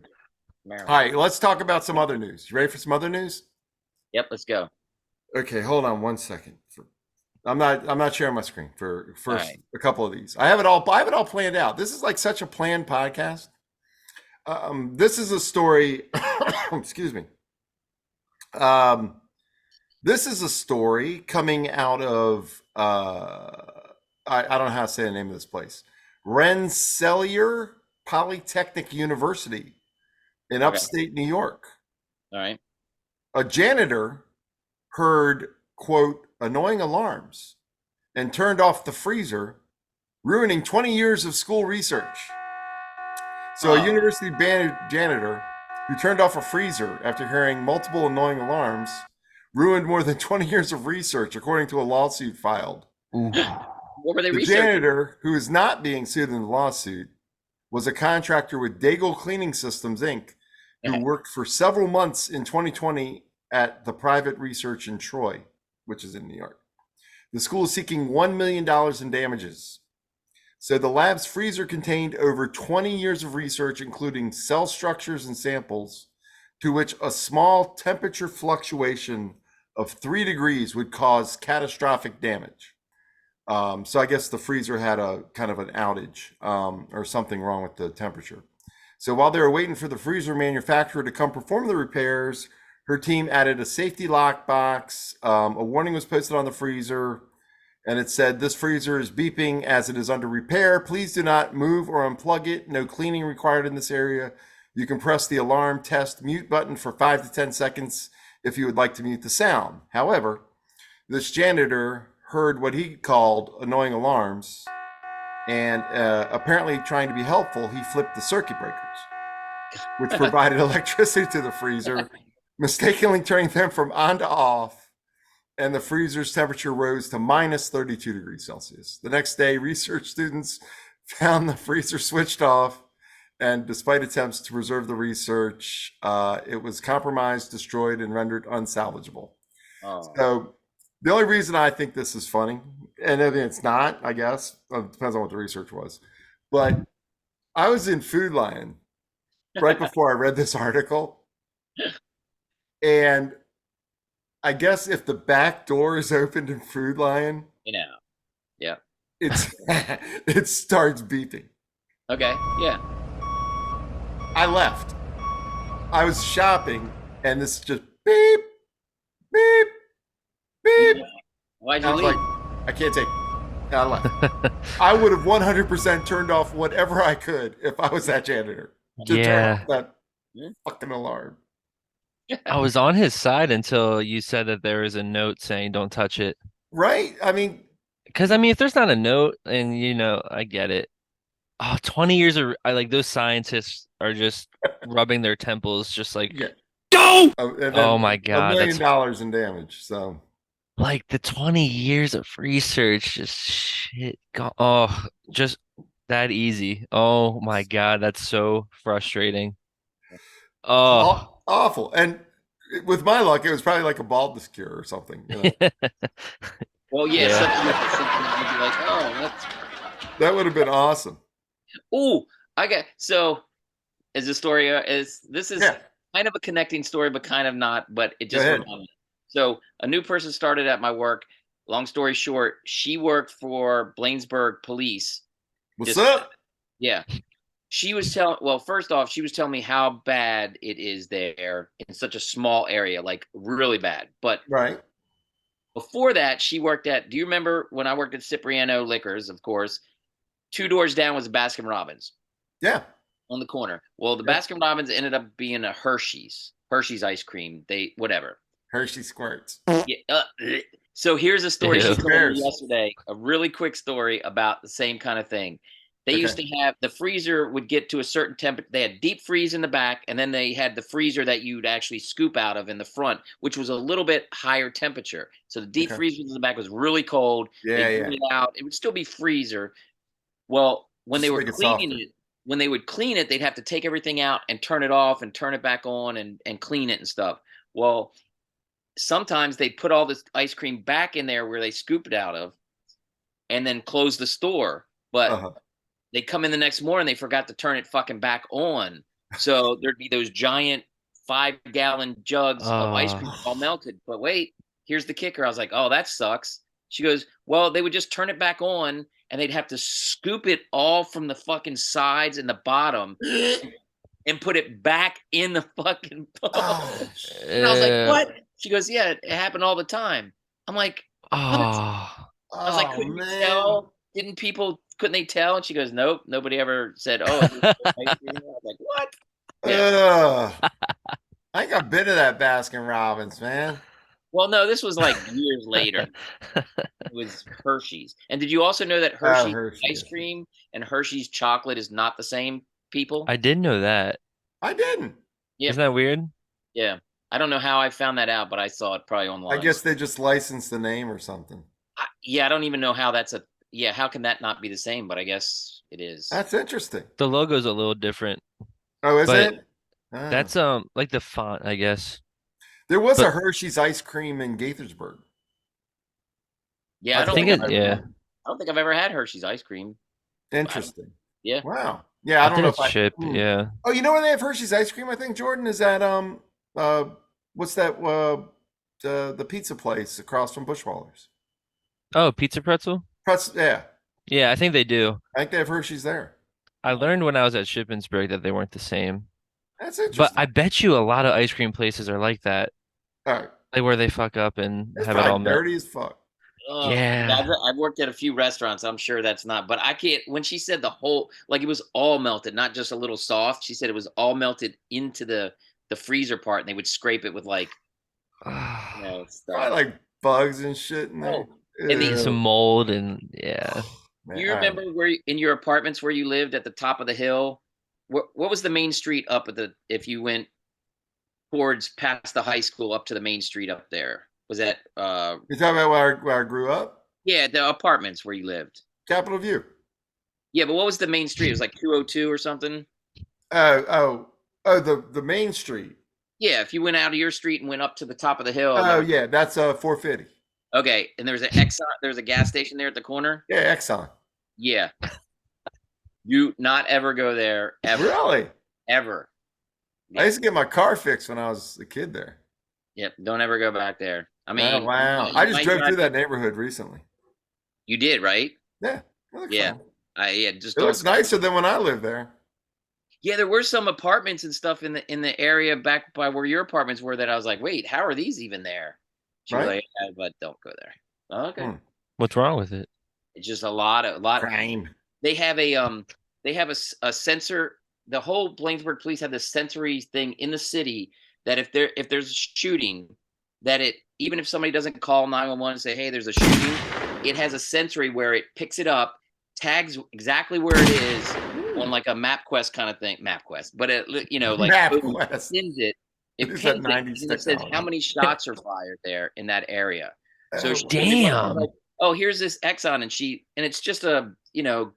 Maryland. All right, let's talk about some other news. You ready for some other news? Yep, let's go. Okay, hold on 1 second. I'm not sharing my screen for right. a couple of these. I have it all planned out. This is like such a planned podcast. This is a story. Excuse me. This is a story coming out of I don't know how to say the name of this place. Rensselaer Polytechnic University in upstate New York. All right. A janitor heard, quote, annoying alarms and turned off the freezer ruining 20 years of school research. So a university janitor who turned off a freezer after hearing multiple annoying alarms ruined more than 20 years of research, according to a lawsuit filed. Ooh. What were they The researching? janitor, who is not being sued in the lawsuit, was a contractor with Daigle Cleaning Systems, Inc., who worked for several months in 2020 at the private research in Troy, which is in New York. The school is seeking $1 million in damages. So the lab's freezer contained over 20 years of research, including cell structures and samples, to which a small temperature fluctuation of 3 degrees would cause catastrophic damage. So I guess the freezer had a kind of an outage or something wrong with the temperature. So while they were waiting for the freezer manufacturer to come perform the repairs, her team added a safety lock box. A warning was posted on the freezer, and it said, "This freezer is beeping as it is under repair. Please do not move or unplug it. No cleaning required in this area. You can press the alarm test mute button for 5 to 10 seconds if you would like to mute the sound." However, this janitor heard what he called annoying alarms, and apparently trying to be helpful, he flipped the circuit breakers, which provided electricity to the freezer, mistakenly turning them from on to off, and the freezer's temperature rose to minus 32 degrees Celsius. The next day, research students found the freezer switched off, and despite attempts to preserve the research, it was compromised, destroyed, and rendered unsalvageable. So the only reason I think this is funny, and I think it's not, I guess, it depends on what the research was, but I was in Food Lion right before I read this article, and I guess if the back door is opened in Food Lion, yeah, it starts beeping. Okay, yeah. I left. I was shopping, and this just beep, beep, beep. Why'd I you was leave? like, I can't take it. I left. I would have 100% turned off whatever I could if I was that janitor to turn off that fucking alarm. I was on his side until you said that there was a note saying don't touch it. Right? I mean, Because I mean, if there's not a note, and I get it. Oh, 20 years of those scientists are just rubbing their temples, just like go. Oh my God, $1 million in damage. So like the 20 years of research, just shit. Oh, just that easy. Oh my God, that's so frustrating. Oh, awful. And with my luck, it was probably like a baldness cure or something. Well, yeah, something you'd be like, oh, that would have been awesome. Oh, so as a story this is kind of a connecting story, but kind of not, but it just reminded me. So a new person started at my work. Long story short, she worked for Blainsburg Police. What's up? Yeah. First off, she was telling me how bad it is there in such a small area, like really bad. But before that, she worked do you remember when I worked at Cipriano Liquors, of course, 2 doors down was a Baskin Robbins. Yeah. On the corner. Well, the Baskin Robbins ended up being a Hershey's ice cream. Whatever. Hershey squirts. Yeah. So here's a story she told me yesterday. A really quick story about the same kind of thing. They used to have the freezer would get to a certain temperature. They had deep freeze in the back, and then they had the freezer that you'd actually scoop out of in the front, which was a little bit higher temperature. So the deep freezer in the back was really cold. They blew it out. It would still be freezer. Well, when they were cleaning it, when they would clean it, they'd have to take everything out and turn it off and turn it back on and clean it and stuff. Well, sometimes they put all this ice cream back in there where they scooped it out of and then close the store. But they come in the next morning, they forgot to turn it fucking back on. So there'd be those giant 5-gallon jugs of ice cream all melted. But wait, here's the kicker. I was like, oh, that sucks. She goes, well, they would just turn it back on and they'd have to scoop it all from the fucking sides and the bottom and put it back in the fucking bowl. And I was like, what? She goes, yeah, it happened all the time. I'm like, what? I was like, couldn't you tell? Couldn't they tell? And she goes, nope, nobody ever said, oh. I was like, what? I think I've been to that Baskin Robbins, man. Well, no, this was like years later. It was Hershey's. And did you also know that Hershey's Hershey, ice yes. cream and Hershey's chocolate is not the same people? I didn't know that. I didn't. Yeah, Isn't that weird? yeah. I don't know how I found that out, but I saw it probably I online. guess they just licensed the name or something. Yeah, I don't even know how that's a. Yeah, how can that not be the same? But I guess it is. That's interesting. The logo's a little different, Oh, is but it? Oh. that's like the font, I guess. There was but- a Hershey's ice cream in Gaithersburg. Yeah, I don't think think it, yeah. I don't think I've ever had Hershey's ice cream. Interesting. Yeah. Wow. Yeah, I don't think know it's if I. shipped, yeah. Oh, you know where they have Hershey's ice cream? I think Jordan is at what's that? The pizza place across from Bushwallers. Oh, Pizza Pretzel? Yeah, Yeah, I think they do. I think they have Hershey's there. I learned when I was at Shippensburg that they weren't the same. That's But interesting. I bet you a lot of ice cream places are like that. All right. Like where they fuck up and It's have it all probably met. dirty as fuck. Ugh. Yeah. I've worked at a few restaurants. I'm sure that's not, but I can't. When she said the whole, like it was all melted, not just a little soft. She said it was all melted into the freezer part, and they would scrape it with like, stuff. Probably like bugs and shit in there. Oh, and Ew. Some mold and yeah. Man, You remember in your apartments where you lived at the top of the hill? What was the main street up at if you went towards past the high school up to the main street up there? Was that You're talking about where I grew up? yeah, the apartments where you lived? Capitol View. Yeah, but what was the main street? It was like 202 or something? Oh, the main street. Yeah, if you went out of your street and went up to the top of the hill. Oh yeah, that's 450. Okay, and there's an Exxon, there's a gas station there at the corner? Yeah, Exxon. Yeah. You not ever go there ever. Really? Ever. Yeah. I used to get my car fixed when I was a kid there. Yep, don't ever go back there. I mean, Oh, wow. I just drove through that neighborhood recently. You did, right? Yeah. It looks Yeah. fine. Just It looks nicer than when I lived there. Yeah, there were some apartments and stuff in the area back by where your apartments were that I was like, wait, how are these even there? She was Right. like, yeah, but don't go there. Oh, okay. What's wrong with it? It's just a lot of Crime. They have a sensor. The whole Bladensburg police have this sensory thing in the city that if there's a shooting, that it, even if somebody doesn't call 911 and say, hey, there's a shooting, it has a sensory where it picks it up, tags exactly where it is on like a MapQuest kind of thing. MapQuest, but it, like MapQuest. pins it. It Is pins that it, and 90s it says how technology? many shots are fired there in that area. So Oh, she- Damn. like, oh, here's this Exxon, and it's just a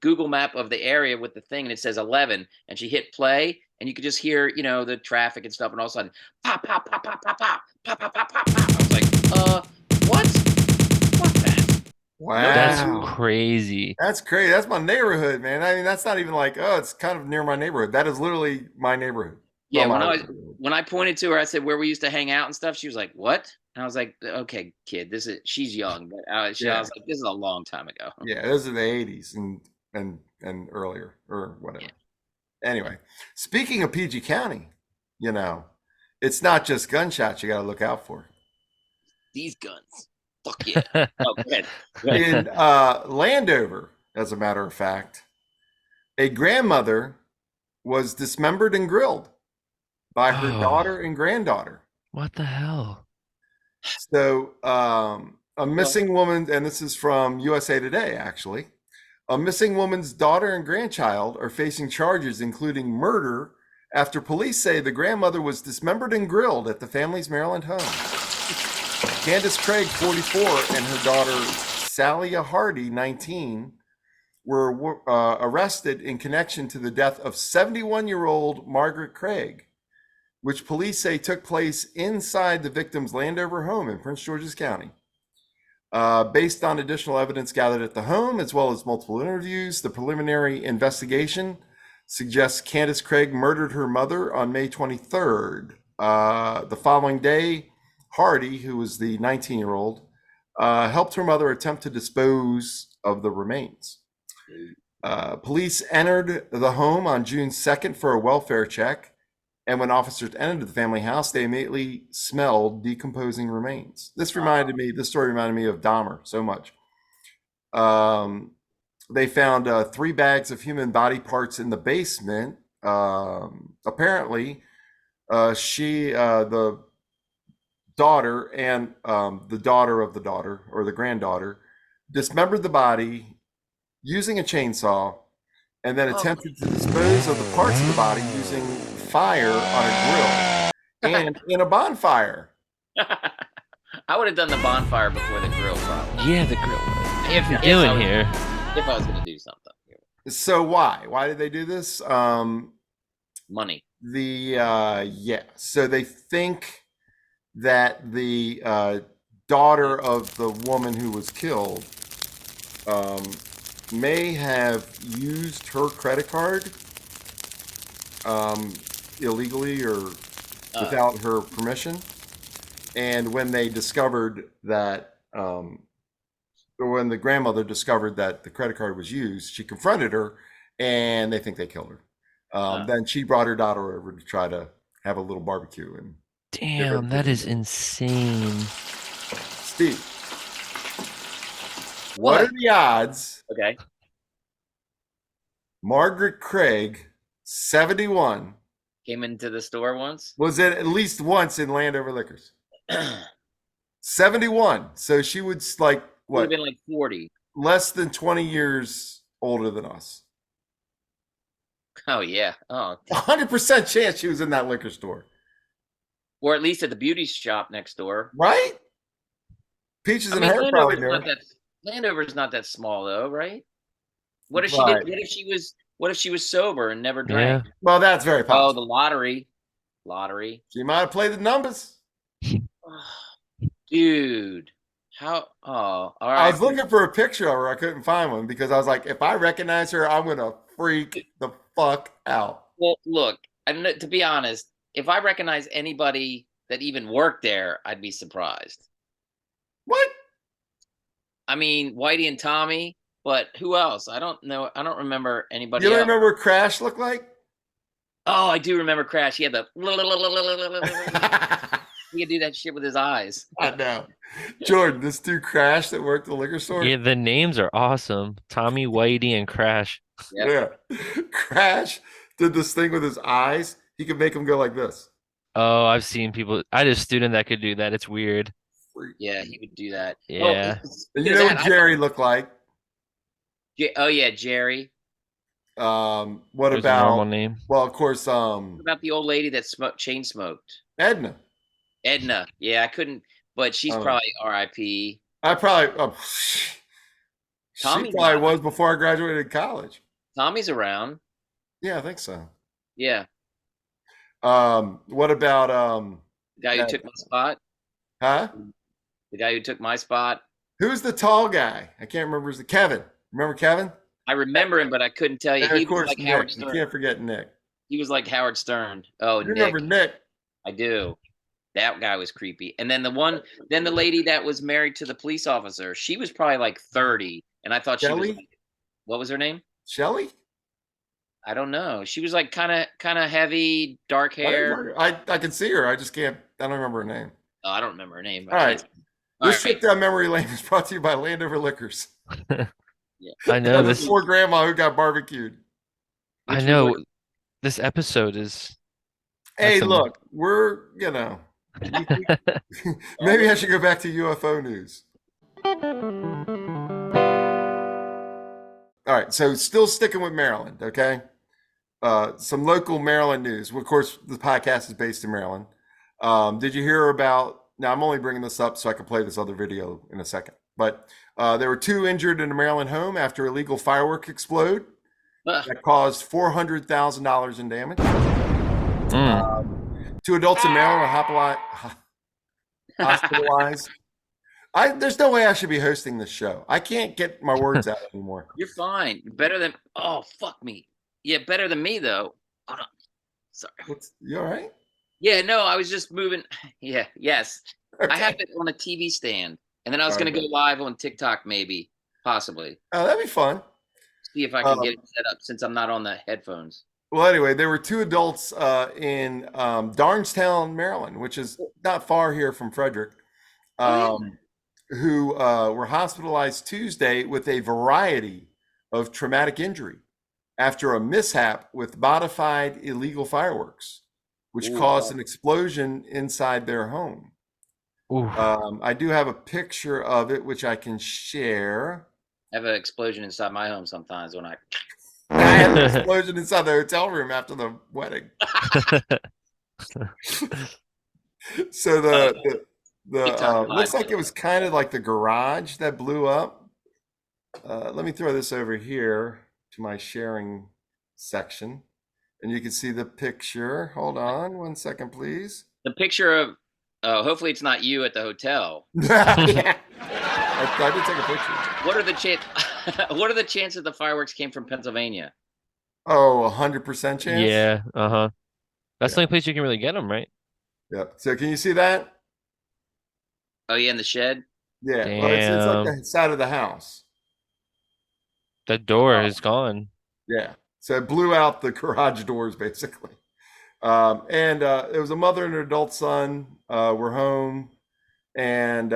Google map of the area with the thing, and it says 11, and she hit play, and you could just hear the traffic and stuff, and all of a sudden pop pop pop pop pop pop pop pop pop pop pop. I was like, what? Fuck that. Wow. That's crazy. That's crazy. That's my neighborhood, man. I mean, that's not even like, oh, it's kind of near my neighborhood. That is literally my neighborhood. Yeah, Well, when I pointed to her, I said where we used to hang out and stuff. She was like, "What?" And I was like, "Okay, kid, she's young, but I was like, this is a long time ago." Yeah, those are the 80s and earlier or whatever. Yeah. Anyway, speaking of PG County, it's not just gunshots you got to look out for. These guns, fuck yeah. Oh, go ahead. Go ahead. In Landover, as a matter of fact, a grandmother was dismembered and grilled by her daughter and granddaughter. What the hell? So, a missing woman, and this is from USA Today, actually. A missing woman's daughter and grandchild are facing charges, including murder, after police say the grandmother was dismembered and grilled at the family's Maryland home. Candace Craig, 44, and her daughter, Salia Hardy, 19, were arrested in connection to the death of 71-year-old Margaret Craig, which police say took place inside the victim's Landover home in Prince George's County. Based on additional evidence gathered at the home, as well as multiple interviews, the preliminary investigation suggests Candace Craig murdered her mother on May 23rd. The following day, Hardy, who was the 19-year-old, helped her mother attempt to dispose of the remains. Police entered the home on June 2nd for a welfare check, and when officers entered the family house, they immediately smelled decomposing remains. This story reminded me of Dahmer so much. They found 3 bags of human body parts in the basement. Apparently, the daughter and the daughter of the daughter or the granddaughter dismembered the body using a chainsaw and then attempted to dispose of the parts of the body using fire on a grill and in a bonfire. I would have done the bonfire before the grill, probably. Yeah, the grill. What If are you doing here? If I was going to do something. So why did they do this? Money. So they think that the daughter of the woman who was killed may have used her credit card illegally or without her permission. And when they discovered that, or when the grandmother discovered that the credit card was used, she confronted her, and they think they killed her. Then she brought her daughter over to try to have a little barbecue. And Damn, that is insane. Steve, what are the odds? Okay. Margaret Craig, 71, Came into the store once. was at least once in Landover Liquors. 71. So she would like Would have what? been like 40. Less than 20 years older than us. Oh yeah. Oh, 100% chance she was in that liquor store. or at least at the beauty shop next door. Right? Peaches I and mean, hair probably Landover's knew. Landover's not that small though, right? What if she Right. did? What if she was sober and never Yeah. drank? Well, that's very Oh, possible. the lottery. She might have played the numbers. Dude, how? Oh, all I right. was looking for a picture of her. I couldn't find one because I was like, if I recognize her, I'm going to freak the fuck out. Well, look, to be honest, if I recognize anybody that even worked there, I'd be surprised. What? I mean, Whitey and Tommy, but who else? I don't know. I don't remember anybody You don't else. remember what Crash looked like? Oh, I do remember Crash. He had the. He could do that shit with his eyes. I know. Jordan, this dude Crash that worked at the liquor store? Yeah, the names are awesome. Tommy, Whitey, and Crash. Yep. Yeah. Crash did this thing with his eyes. He could make them go like this. Oh, I've seen people. I had a student that could do that. It's weird. Yeah, he would do that. Yeah. And you know what Jerry looked like? Oh yeah, Jerry. What There's a about normal name? Well, of course, What about the old lady that chain smoked? Edna. Edna. Yeah, I couldn't, but she's Oh. probably R.I.P. I probably she Tommy's probably not. was before I graduated college. Tommy's around. Yeah, I think so. Yeah, What about the guy who took my spot. huh? The guy who took my spot. Who's the tall guy? I can't remember his Kevin. Remember Kevin? I remember him, but I couldn't tell you. And He of was course like Howard Nick. You Stern. can't forget Nick. He was like Howard Stern. Oh, You Nick. remember Nick? I do. That guy was creepy. And then the lady that was married to the police officer, she was probably like 30, and I thought she was. Shelley? Like, what was her name? Shelley? I don't know. She was like kind of heavy, dark hair. I can see her. I just can't. I don't remember her name. Oh, I don't remember her name. All right. All This trip down memory lane is brought to you by Landover Liquors. I know this this. poor grandma who got barbecued. I know this episode is. Hey, some- look, we're maybe I should go back to UFO news. All right, so still sticking with Maryland, okay? Some local Maryland news. Well, of course, the podcast is based in Maryland. Did you hear about? Now, I'm only bringing this up so I can play this other video in a second. But there were 2 injured in a Maryland home after illegal firework explode that caused $400,000 in damage. 2 adults in Maryland were hospitalized. There's no way I should be hosting this show. I can't get my words out anymore. You're fine. Better than. Oh, fuck me. Yeah, better than me though. Hold on. Sorry. You all right? Yeah, no, I was just moving. Yeah, yes. Okay. I have it on a TV stand, and then I was going to go live on TikTok, maybe, possibly. Oh, that'd be fun. See if I can get it set up since I'm not on the headphones. Well, anyway, there were 2 adults in Darnestown, Maryland, which is not far here from Frederick, who were hospitalized Tuesday with a variety of traumatic injury after a mishap with modified illegal fireworks, which caused an explosion inside their home. Ooh. I do have a picture of it, which I can share. I have an explosion inside my home sometimes when I. I had an explosion inside the hotel room after the wedding. So the looks like it was kind of like the garage that blew up. Let me throw this over here to my sharing section, and you can see the picture. Hold on 1 second, please. The picture of. Hopefully it's not you at the hotel. Yeah. I did take a picture. What are the What are the chances the fireworks came from Pennsylvania? Oh, 100% chance? Yeah, uh-huh. That's the Yeah. only place you can really get them, right? Yep. So can you see that? Oh yeah, in the shed. Yeah. Well, it's like Damn. the side of the house. The door is gone. Yeah. So it blew out the garage doors basically. And it was a mother and her adult son were home, and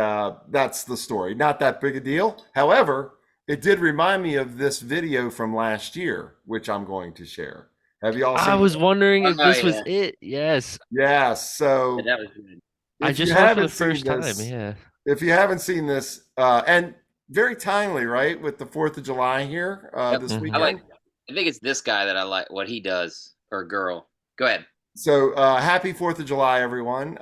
that's the story. Not that big a deal. However, it did remind me of this video from last year, which I'm going to share. Have you all seen I was it? wondering if Oh, this was yeah. it. Yes. Yes. So Yeah, that was good. I if you just saw it for haven't the seen first time. this, Yeah. if you haven't seen this, and very timely, right, with the 4th of July here this Mhm. weekend. I think it's this guy that I like what he does, or girl. Go ahead. So happy 4th of July, everyone.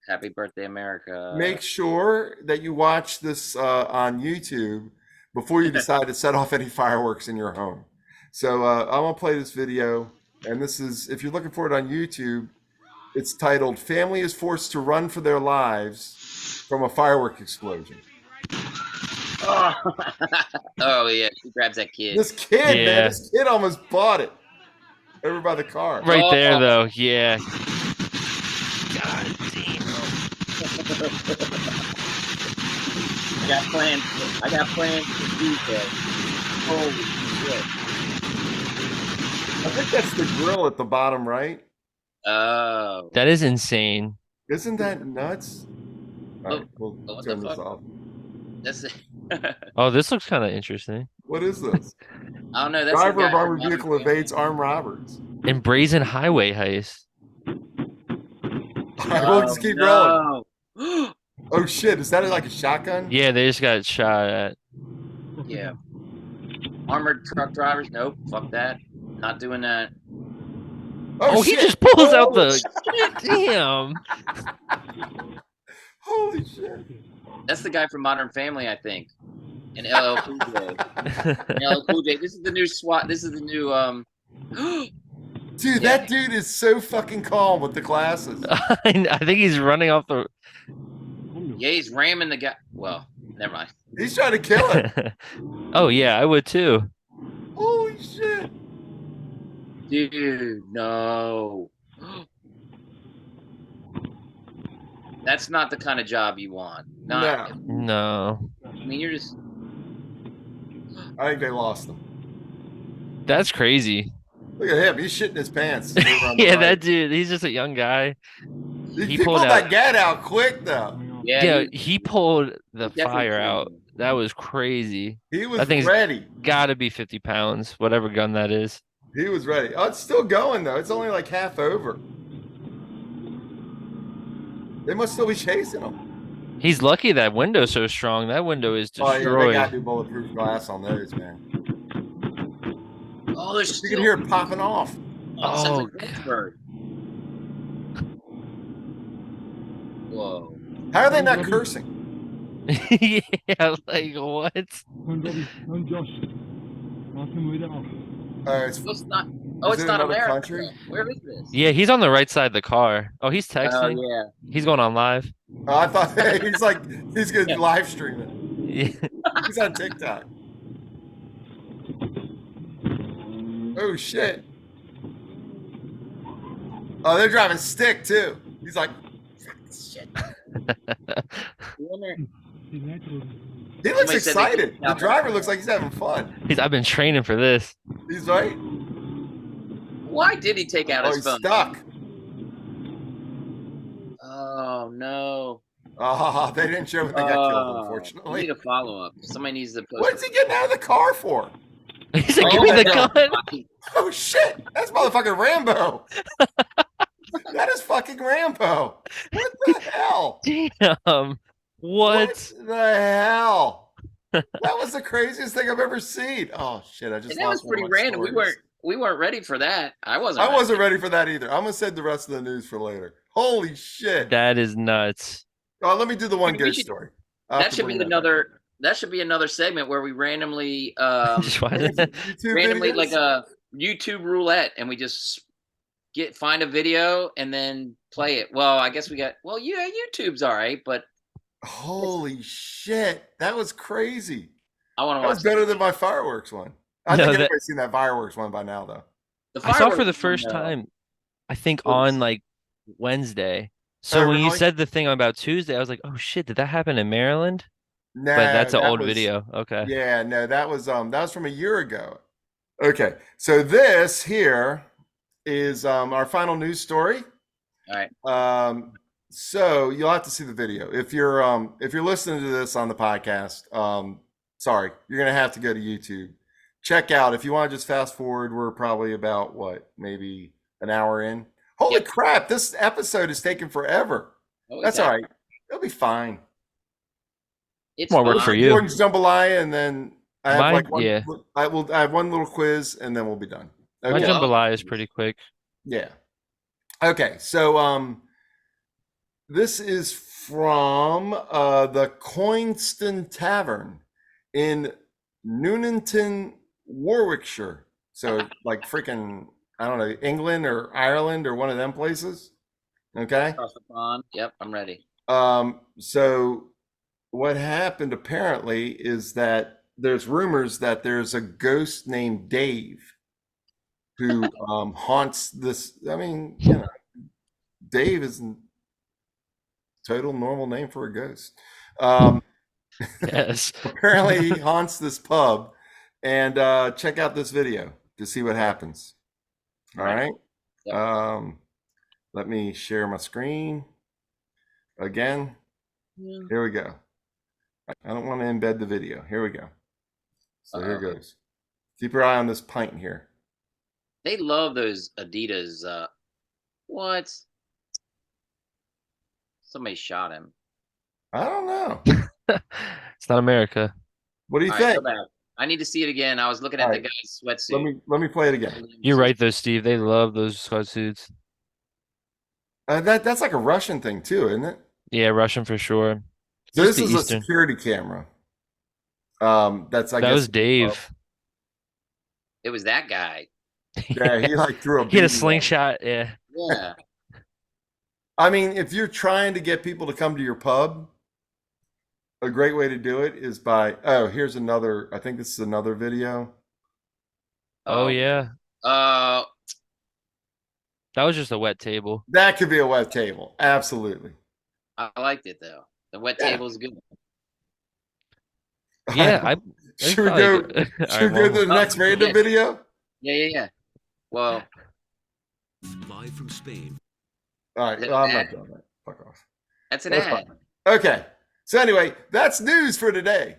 Happy birthday, America. Make sure that you watch this on YouTube before you decide to set off any fireworks in your home. So I'm gonna play this video, and this is, if you're looking for it on YouTube, it's titled "Family is Forced to Run for Their Lives from a Firework Explosion." Oh yeah, she grabs that kid. This kid, man, Yeah. this kid almost bought it over by the car. Right there, Oh. though. Yeah. God damn. I got plans for Tuesday. Holy shit. I think that's the grill at the bottom right. Oh. That is insane. Isn't that nuts? All right, we'll what turn the this fuck? off. That's it. Oh, this looks kind of interesting. What is this? I don't know. That's the Driver of guy from armored Modern vehicle Family. evades armed robbers. And brazen highway heist. All right, we'll just keep rolling. No. Oh shit, is that like a shotgun? Yeah, they just got shot at. Yeah. Armored truck drivers? Nope. Fuck that. Not doing that. Oh, he shit. just pulls out Holy the. Damn. Holy shit. That's the guy from Modern Family, I think. And LL Cool J. And LL Cool J. This is the new SWAT. This is the new Dude, Yeah. that dude is so fucking calm with the glasses. I think he's running off the. Yeah, he's ramming the guy. Well, never mind. He's trying to kill him. Oh yeah, I would too. Holy shit. Dude, no. That's not the kind of job you want. Not, No, I mean, you're just. I think they lost him. that's crazy. Look at him. He's shitting his pants. over on the Yeah, right. that dude. He's just a young guy. He pulled pulled out- that gat out quick though. Yeah, he pulled the definitely fire pulled out. it. That was crazy. He was That thing's ready. Gotta be 50 pounds, whatever gun that is. He was ready. Oh, it's still going though. It's only like half over. They must still be chasing him. He's lucky that window's so strong. That window is Oh yeah, they destroyed. got new bulletproof glass on those, man. Oh, there's You can hear it popping off. Oh, sounds Oh, like Pittsburgh. Whoa. How are they not cursing? Yeah, like what? All right, Oh, it's not. Oh, Is it's it not another America. country? Where is this? Yeah, he's on the right side of the car. Oh, he's Oh texting. yeah. He's going on live. I thought he's gonna live stream it. Yeah. He's on TikTok. Oh shit. Oh, they're driving stick too. He's like, shit. He looks Somebody said they excited. could The tell. driver looks like he's having fun. I've been training for this. He's right. Why did he take out Oh, his he's phone? stuck. Oh no. Oh, they didn't show when they got killed, We unfortunately. need a follow up. Somebody needs to post. What's he getting out of the car for? He's like, Oh, give me the no. gun. Oh shit! That's motherfucking Rambo. That is fucking Rambo. What the hell? Damn. What What? the hell? That was the craziest thing I've ever seen. Oh shit! I just And that was lost one of pretty my random. stories. We weren't ready for that. I wasn't. I wasn't ready for that either. I'm gonna save the rest of the news for later. Holy shit! That is nuts. Oh, let me do the one Dude, we ghost should- story. I'll have That to should bring be that back up. another. That should be another segment where we randomly, Just watch it. YouTube randomly videos? like a YouTube roulette, and we just find a video and then play it. Well, I guess we got. Well, yeah, YouTube's all right, but Holy shit! That was crazy. I want to That watch was better than my fireworks one. I No, think that- everybody's seen that fireworks one by now, though. The I saw it for the fireworks first one, though. time, I think Oops. on like Wednesday. So Oh, when you really? said the thing about Tuesday, I was like, oh shit, did that happen in Maryland? Nah, But that's an that old was- video. Okay. Yeah, no, that was from a year ago. Okay, so this here is our final news story. All right. So you'll have to see the video if you're listening to this on the podcast. Sorry, you're gonna have to go to YouTube. Check out if you want to just fast forward. We're probably about maybe an hour in. Holy Yep. crap! This episode is taking forever. Oh, That's okay. all right. It'll be fine. It's More work fine. for you. Gordon's jambalaya, and then I have Mine- one. yeah. I have one little quiz, and then we'll be done. My Okay. jambalaya is pretty quick. Yeah. Okay. So this is from the Coinston Tavern in Newington, Warwickshire. So like freaking I don't know, England or Ireland or one of them places. Okay. Across the pond. Yep, I'm ready. So what happened apparently is that there's rumors that there's a ghost named Dave who haunts this. I mean, Dave isn't total normal name for a ghost. Yes. Apparently he haunts this pub, and check out this video to see what happens. All right. Yep. Let me share my screen again. Yeah. Here we go. I don't want to embed the video. Here we go. So here Uh-oh. goes. Keep your eye on this pint here. They love those Adidas. What? Somebody shot him. I don't know. It's not America. What do you All right, think? go back. I need to see it again. I was looking at All the right. guy's sweatsuit. Let me play it again. You're right though, Steve. They love those sweatsuits. That's like a Russian thing too, isn't it? Yeah, Russian for sure. So Just this the is Eastern. a security camera. That's I That guess was Dave. It was that guy. Yeah, he like threw a He had a beanie. slingshot. Yeah. Yeah. I mean, if you're trying to get people to come to your pub, a great way to do it is by here's another. I think this is another video. Oh yeah. Uh, That was just a wet table. That could be a web table. Absolutely. I liked it though. The wet Yeah. table's good. Yeah, Should we go? Should we go to the next random yeah. video? Yeah. Well, Live from Spain. All right. Look Well, I'm at not that. doing that. Fuck off. that's an That's ad. Okay. So anyway, that's news for today.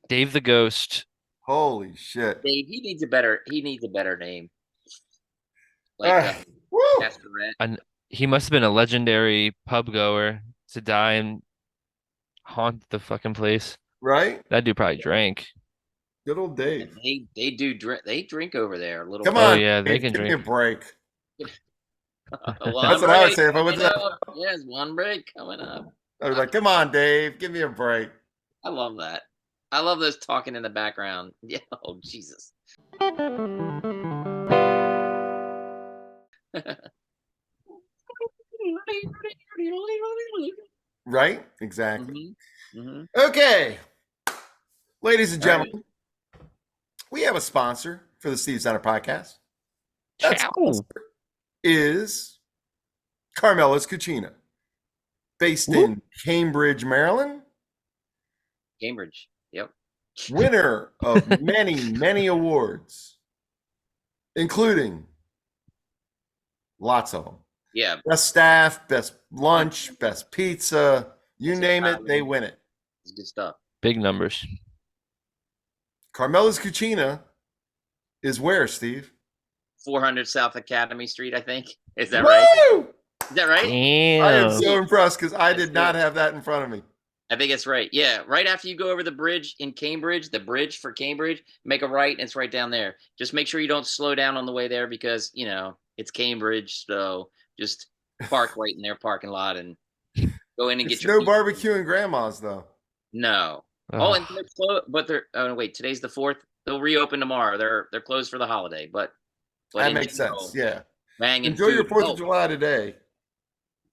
Dave the Ghost. Holy shit. Dave, he needs a better name. All Like right. Woo! Castorette. He must have been a legendary pub goer to die and haunt the fucking place. Right? That dude probably drank. Good old Dave. They do drink. They drink over there a little. Come bit. on. yeah, they Dave, can give me drink. a break. One That's what I would break say if I went to coming that. up. Yes, one break coming up. I was like, come on, Dave, give me a break. I love that. I love those talking in the background. Yeah. Oh Jesus. Right? Exactly. Mhm. Okay. Ladies and All right. gentlemen, we have a sponsor for the Steve Center podcast. That Ciao. sponsor is Carmela's Cucina, based in Cambridge, Maryland. Cambridge. Yep. Winner of many, many awards, including lots of them. Yeah. Best staff, best lunch, best pizza, you name it, they win it. It's good stuff. Big numbers. Carmela's Cucina is where, Steve? 400 South Academy Street, I think. Is that right? Woo! Is that right? I am Damn. so impressed because I That's did not good. have that in front of me. I think it's right. Yeah, right after you go over the bridge in Cambridge, the bridge for Cambridge, make a right, and it's right down there. Just make sure you don't slow down on the way there because it's Cambridge, so just park right in their parking lot and go in and It's get your no pizza. barbecue in grandma's though. No. Oh, and they're closed, but they're. Oh wait, today's the 4th. They'll reopen tomorrow. They're closed for the holiday, but That in makes general, sense. Yeah. banging Enjoy your food. 4th Oh, of July today.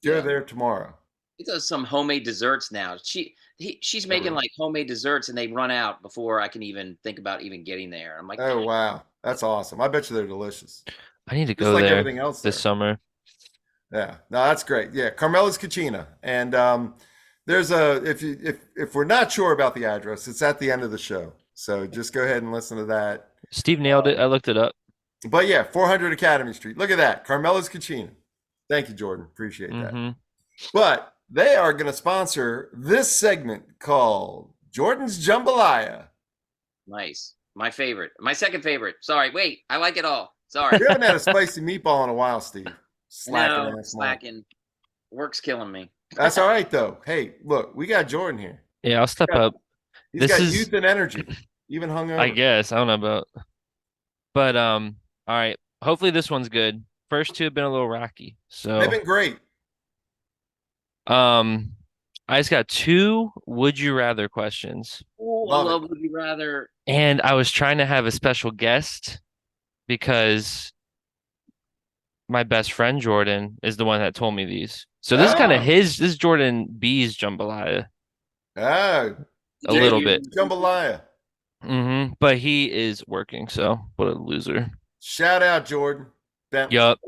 Go yeah. there tomorrow. He does some homemade desserts now. She's making really? like homemade desserts, and they run out before I can even think about even getting there. I'm like, Oh wow, that's awesome. I bet you they're delicious. I need to Just go like there everything else this there. summer. Yeah, no, that's great. Yeah, Carmela's Cucina, and there's if we're not sure about the address, it's at the end of the show. So just go ahead and listen to that. Steve nailed it. I looked it up. But yeah, 400 Academy Street. Look at that, Carmela's Cucina. Thank you, Jordan. Appreciate that. But they are going to sponsor this segment called Jordan's Jambalaya. nice. My favorite. My second favorite. Sorry, wait. I like it all. Sorry. We haven't had a spicy meatball in a while, Steve. Slacking No, ass. slacking. Work's killing me. That's all right though. Hey, look, we got Jordan here. Yeah, I'll step up. He's This got is- youth and energy, even hungover. I guess. I don't know about. But all right. Hopefully this one's good. First two have been a little rocky. So They've been great. I just got two would you rather questions. Oh, I Love it. love Would You Rather. And I was trying to have a special guest because my best friend Jordan is the one that told me these. So this is kind of Oh. this is Jordan B's jambalaya Oh, a little bit. Jambalaya. But he is working, so what a loser. Shout out Jordan. Bentley. Yup.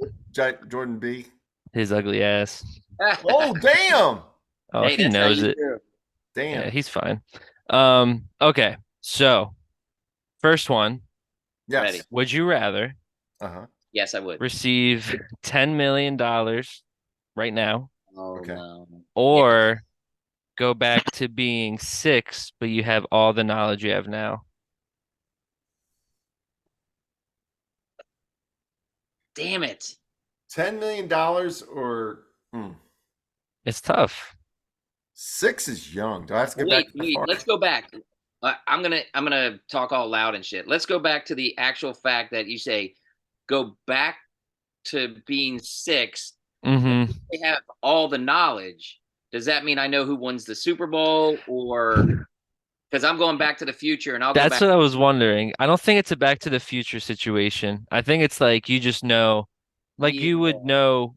Jordan B. His ugly ass. Oh, damn. Oh, Hey, he that's how knows you it. do. Damn. Yeah, he's fine. Okay. So, first one, Yes. Ready. would you rather Uh-huh. Yes, I would. receive $10 million right now Oh, Okay. no. or go back to being 6, but you have all the knowledge you have now? Damn it. $10 million or It's tough. 6 is young. Do I have to get Wait, back that far? let's go back. I'm gonna talk all loud and shit. Let's go back to the actual fact that you say go back to being 6. Mm-hmm. They have all the knowledge. Does that mean I know who wins the Super Bowl, or because I'm going back to the future and I'll go That's back? what I was wondering. I don't think it's a Back to the Future situation. I think it's like you just know, like you would know,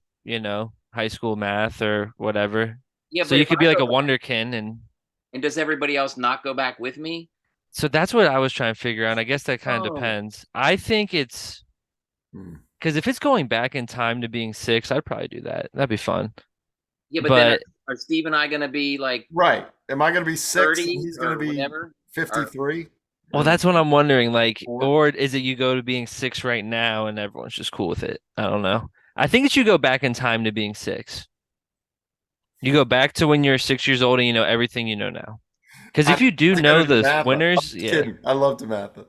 high school math or whatever. Yeah, So but you if could I be like go a wonderkin, and does everybody else not go back with me? so that's what I was trying to figure out. I guess that kind of Oh. depends. I think it's because if it's going back in time to being 6, I'd probably do that. That'd be fun. Yeah, but then But are Steve and I gonna be like Right. Am I going to be 6 and 30 he's going or to be whatever? 53? well, that's what I'm wondering. Like, Or- or is it you go to being 6 right now and everyone's just cool with it? I don't know. I think it should go back in time to being 6. You go back to when you're 6 years old and you know everything you know now. Because if you do know the winners, I'm yeah. kidding. I love Dematha.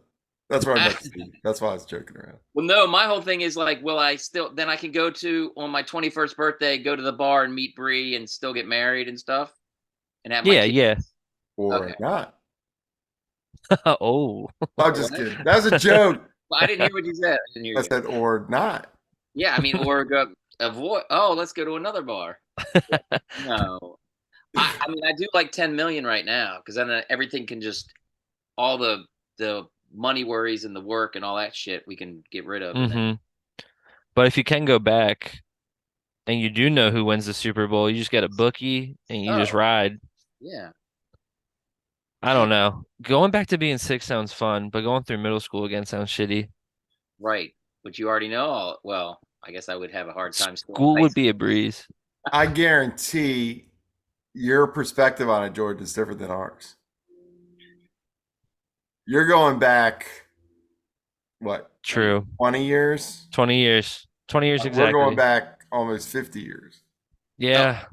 That's where I met Steve. That's why I was joking around. Well, no, my whole thing is like, will I still then I can go to on my 21st birthday, go to the bar and meet Bree and still get married and stuff? And have my Yeah, kids? yeah. Or Okay. not. Oh. I'm just kidding. That was a joke. Well, I didn't hear what you said. I didn't hear I you. said, or not. Yeah, I mean, or go avoid. Oh, let's go to another bar. No, I mean, I do like 10 million right now because then everything can just all the money worries and the work and all that shit we can get rid of. and then- But if you can go back and you do know who wins the Super Bowl, you just get a bookie and you just Oh. ride. Yeah. I don't know. Going back to being 6 sounds fun, but going through middle school again sounds shitty. Right. But you already know. Well, I guess I would have a hard time. Still in School high would school. be a breeze. I guarantee your perspective on it, Jordan, is different than ours. You're going back, what? True. 20 years? 20 years. 20 years exactly. We're going back almost 50 years. Yeah.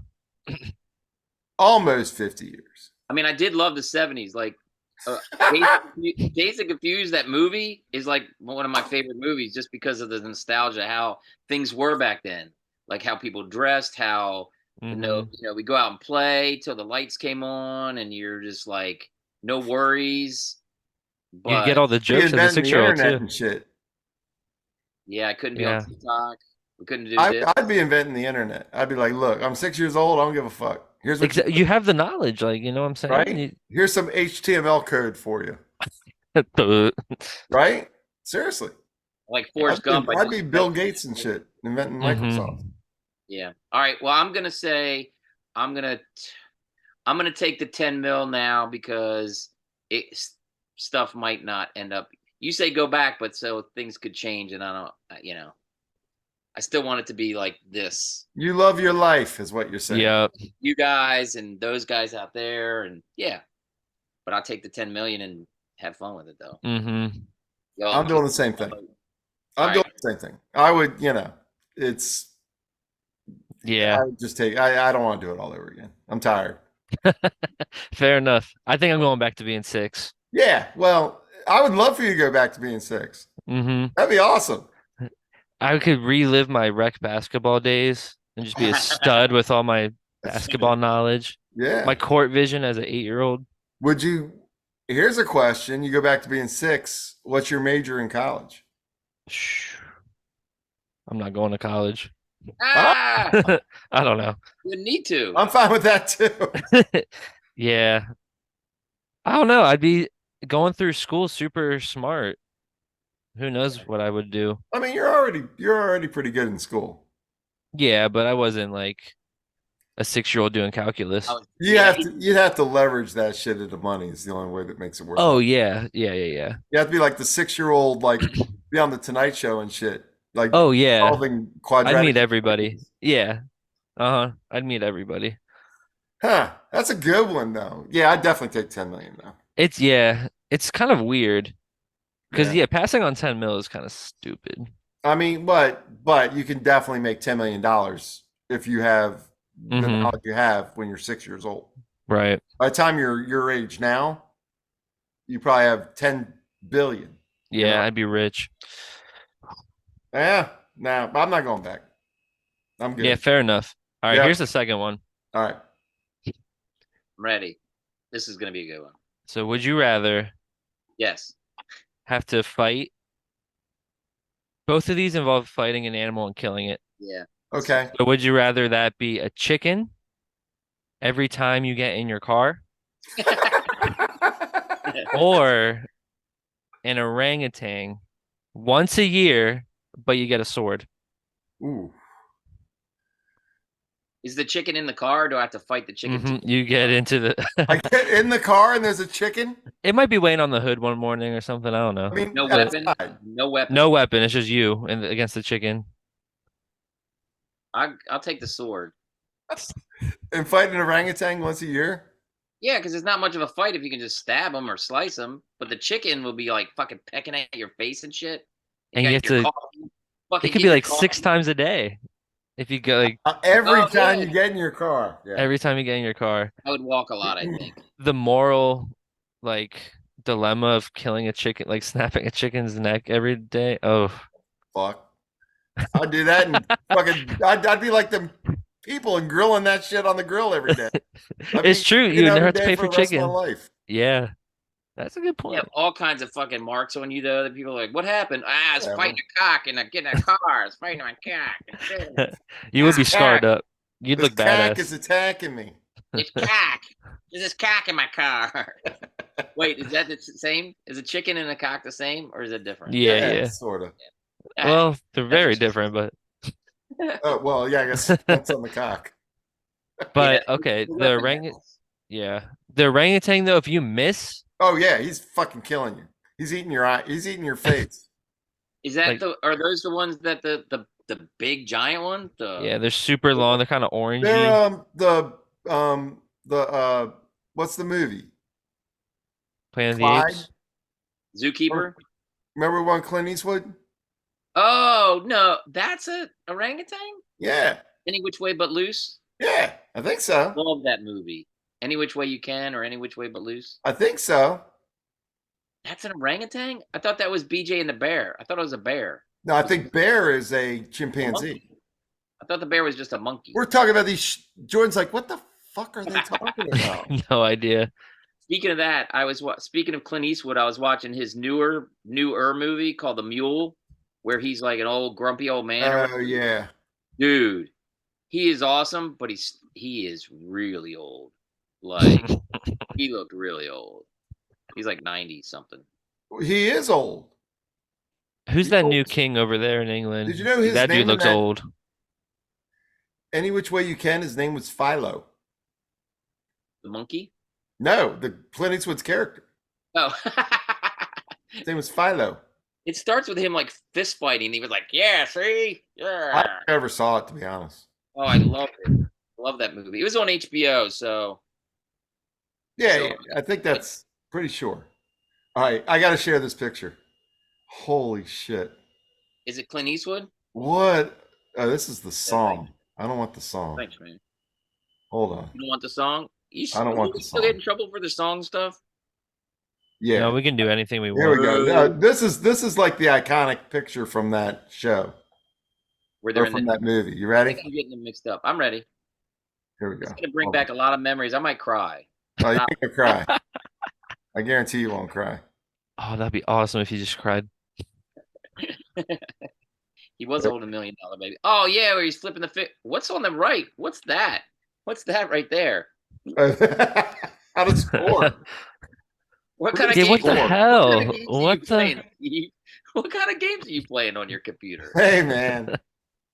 Almost 50 years. I mean, I did love the 70s. Like Dazed and Confused, that movie is like one of my favorite movies just because of the nostalgia, how things were back then, like how people dressed, how we go out and play till the lights came on, and you're just like no worries. You get But all the Be jokes as a inventing the 6-year-old internet too. and shit. yeah, I couldn't be on Yeah. TikTok. We couldn't do this. I'd be inventing the internet. I'd be like, look, I'm 6 years old. I don't give a fuck. Here's what You have the knowledge, like, you know what I'm saying? right. Here's some HTML code for you. You- Right? Seriously. Like Forrest Gump. I'd be Bill Gates and shit inventing Microsoft. Yeah. All right. Well, I'm gonna say I'm gonna take the 10 mil now because stuff might not end up. You say go back, but so things could change, and I don't. I still want it to be like this. You love your life, is what you're saying. Yeah. You guys and those guys out there, and yeah. But I'll take the 10 million and have fun with it, though. I'm doing the same thing. I'm doing the same thing. I would, it's. Yeah. I would just take. I don't want to do it all over again. I'm tired. Fair enough. I think I'm going back to being 6. Yeah. Well, I would love for you to go back to being 6. That'd be awesome. I could relive my rec basketball days and just be a stud with all my basketball knowledge. Yeah. My court vision as an 8-year-old. Would you? Here's a question. You go back to being 6. What's your major in college? I'm not going to college. Ah! I don't know. You need to. I'm fine with that too. Yeah. I don't know. I'd be going through school super smart. Who knows what I would do? I mean, you're already pretty good in school. Yeah, but I wasn't like a 6-year-old doing calculus. You'd have to leverage that shit into money. Is the only way that makes it work. Oh yeah. You have to be like the 6-year-old, like be on the Tonight Show and shit. Like oh yeah, solving quadratic. I'd meet everybody. Yeah. I'd meet everybody. Huh. That's a good one though. Yeah, I'd definitely take 10 million though. It's kind of weird. Because passing on 10 mil is kind of stupid. I mean, but you can definitely make $10 million if you have the knowledge you have when you're 6 years old. Right. By the time you're your age now, you probably have 10 billion. Yeah, I'd be rich. Yeah, no, I'm not going back. I'm good. Yeah, fair enough. All right, here's the second one. All right. I'm ready. This is going to be a good one. So would you rather Yes. have to fight? Both of these involve fighting an animal and killing it. Yeah. Okay. So would you rather that be a chicken every time you get in your car? Or an orangutan once a year, but you get a sword? Ooh. Is the chicken in the car, or do I have to fight the chicken? You get into the I get in the car and there's a chicken? It might be laying on the hood one morning or something. I don't know. I mean, No weapon. No weapon. No weapon. It's just you against the chicken. I'll take the sword. And fight an orangutan once a year? Yeah, because it's not much of a fight if you can just stab them or slice them. But the chicken will be like fucking pecking at your face and shit. And you have to. It could be like 6 times a day. If you go like every time you get in your car. Yeah. Every time you get in your car. I would walk a lot, I think. The moral dilemma of killing a chicken, like snapping a chicken's neck every day. Oh. Fuck. I'd do that and fucking I'd be like them people and grilling that shit on the grill every day. It's true. You never have to pay for chicken. Life. Yeah. That's a good point. You have all kinds of fucking marks on you, though. That people are like, "What happened?" It's fighting a cock and getting a car. It's fighting a cock. You would be scarred up. You'd look badass. Cock is attacking me. It's cock. There's this cock in my car. Wait, is that the same? Is a chicken and a cock the same, or is it different? Yeah. Sort of. Well, they're very different, but. Oh well, yeah. I guess that's on the cock. But okay, the orangutan though, if you miss. Oh yeah, he's fucking killing you. He's eating your eye. He's eating your face. Is that are those the ones that the big giant one? Yeah, they're super long. They're kind of orangey. They're what's the movie? Planet of the Apes. Zookeeper. Remember one Clint Eastwood? Oh no, that's a orangutan. Yeah. Any Which Way But Loose. Yeah, I think so. Love that movie. Any Which Way You Can or Any Which Way But Loose. I think so. That's an orangutan? I thought that was BJ and the bear. I thought it was a bear. No, I think bear is a chimpanzee. I thought the bear was just a monkey. We're talking about these. Jordan's like, what the fuck are they talking about? No idea. Speaking of that, speaking of Clint Eastwood, I was watching his newer movie called The Mule, where he's like an old grumpy old man. Oh yeah, dude, he is awesome, but he is really old. Like he looked really old. He's like 90 something. he is old. Who's that new king over there in England? Did you know his that name dude looks old? Any Which Way You Can. His name was Philo. The monkey? No, the Clint Eastwood's character. Oh. His name was Philo. It starts with him like fist fighting. He was like, "Yeah, see, yeah." I never saw it, to be honest. Oh, I love it. Love that movie. It was on HBO, so yeah, I think that's pretty sure. All right, I got to share this picture. Holy shit! Is it Clint Eastwood? What? Oh, this is the song. I don't want the song. Thanks, man. Hold on. You don't want the song? I don't want the song. Still get in trouble for the song stuff? Yeah. No, we can do anything we want. Here we go. No, this is like the iconic picture from that show. Where they're from that movie. You ready? I'm getting them mixed up. I'm ready. Here we go. It's gonna bring back a lot of memories. I might cry. Oh, you're gonna cry. I guarantee you won't cry. Oh, that'd be awesome if you just cried. He was holding $1 million baby. Oh yeah, where he's flipping the fit. What's on the right? What's that? What's that right there? How to score? What kind of games? What the hell? What kind of games are you playing on your computer? Hey man.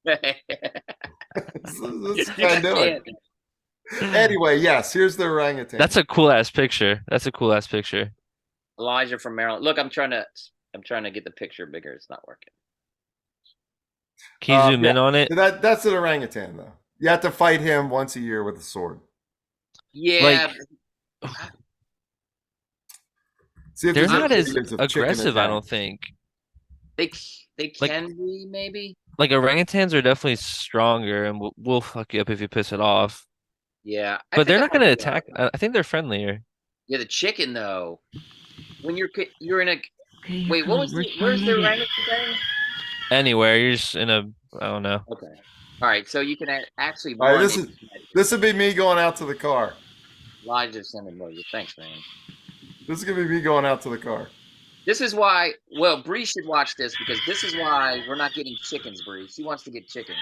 This guy doing. Anyway, yes, here's the orangutan. That's a cool ass picture. Elijah from Maryland. Look, I'm trying to get the picture bigger. It's not working. Can you zoom in on it? So that's an orangutan, though. You have to fight him once a year with a sword. Yeah. They're not as aggressive, I don't think. They can be, maybe. Like orangutans are definitely stronger, and we'll fuck you up if you piss it off. Yeah, but they're not going to attack. I think they're friendlier. Yeah, the chicken though. When you're in a wait, where's the orangutan? Anywhere, you're just in a I don't know. Okay, all right. So you can actually. All right, this would be me going out to the car. Elijah sending emoji. Thanks, man. This is gonna be me going out to the car. This is why. Well, Bree should watch this because this is why we're not getting chickens, Bree. She wants to get chickens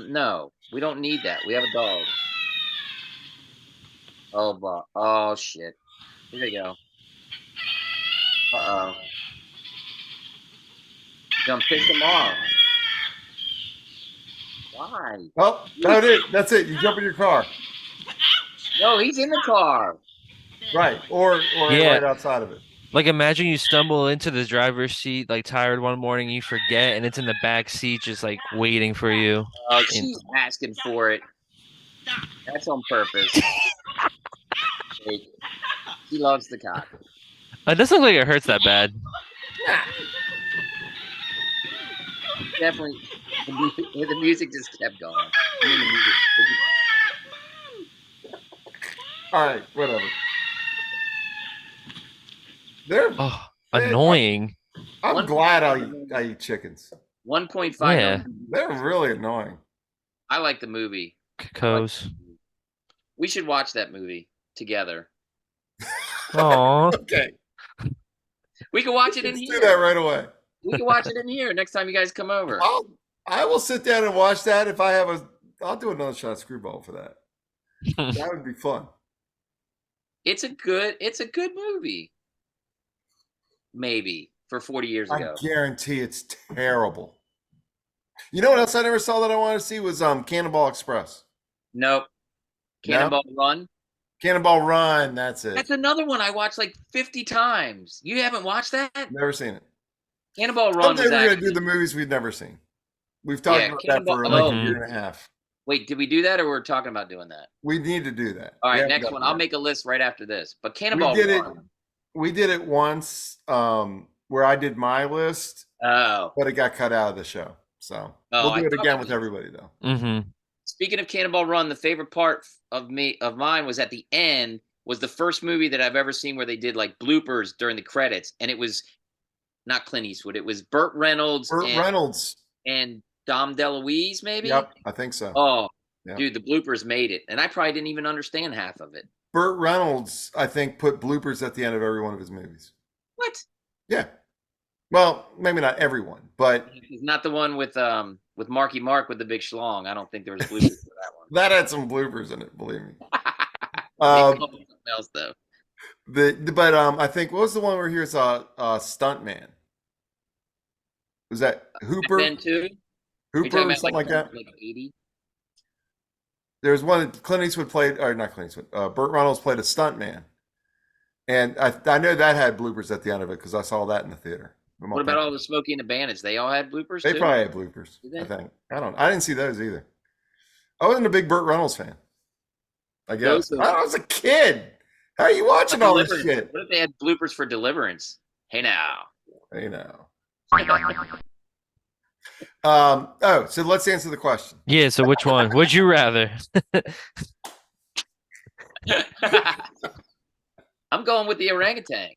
no, we don't need that. We have a dog. Oh shit! Here we go. Don't piss him off. Why? Oh, that's it. You jump in your car. No, he's in the car. Right, or right outside of it. Like imagine you stumble into the driver's seat, like tired one morning, you forget, and it's in the back seat, just like waiting for you. Oh, she's asking for it. That's on purpose. He loves the cock. It doesn't look like it hurts that bad. Definitely, the music just kept going. All right, whatever. They're annoying. I'm glad I eat chickens. 1.5. Yeah, they're really annoying. I like the movie. We should watch that movie together. Aww. Okay. We can watch it in here. Do that right away. We can watch it in here next time you guys come over. I will sit down and watch that. If I have I'll do another shot of Screwball for that. That would be fun. It's a good movie. Maybe for 40 years ago. I guarantee it's terrible. You know what else I never saw that I wanted to see was Cannonball Express. Nope. Cannonball Run. Cannonball Run. That's it. That's another one I watched like 50 times. You haven't watched that? Never seen it. Cannonball Run. Someday we're gonna do the movies we've never seen. We've talked about that for like a year and a half. Wait, did we do that, or we're talking about doing that? We need to do that. All right, next one. I'll make a list right after this. But Cannonball Run. We did it once where I did my list, but it got cut out of the show. So we'll do it again with everybody, though. Speaking of Cannonball Run, the favorite part of mine was at the end was the first movie that I've ever seen where they did like bloopers during the credits, and it was not Clint Eastwood. It was Burt Reynolds and Dom DeLuise, maybe. Yep, I think so. Oh, yep. Dude, the bloopers made it, and I probably didn't even understand half of it. Burt Reynolds, I think, put bloopers at the end of every one of his movies. What? Yeah. Well, maybe not everyone, but it's not the one with Marky Mark with the big schlong. I don't think there was bloopers for that one. That had some bloopers in it, believe me. Something else though. But I think what was the one where he was a stunt man? Was that Hooper? Ben too? Hooper or something like that? Like 80? There was one Clint Eastwood played, or not Clint Eastwood. Burt Reynolds played a stunt man, and I know that had bloopers at the end of it because I saw that in the theater. What about all the Smokey and the Bandits? They all had bloopers. They too? probably had bloopers. I think. I didn't see those either. I wasn't a big Burt Reynolds fan. I guess I was a kid. How are you watching all this shit? What if they had bloopers for Deliverance? Hey now. Hey now. So let's answer the question. Yeah, so which one? Would you rather? I'm going with the orangutan.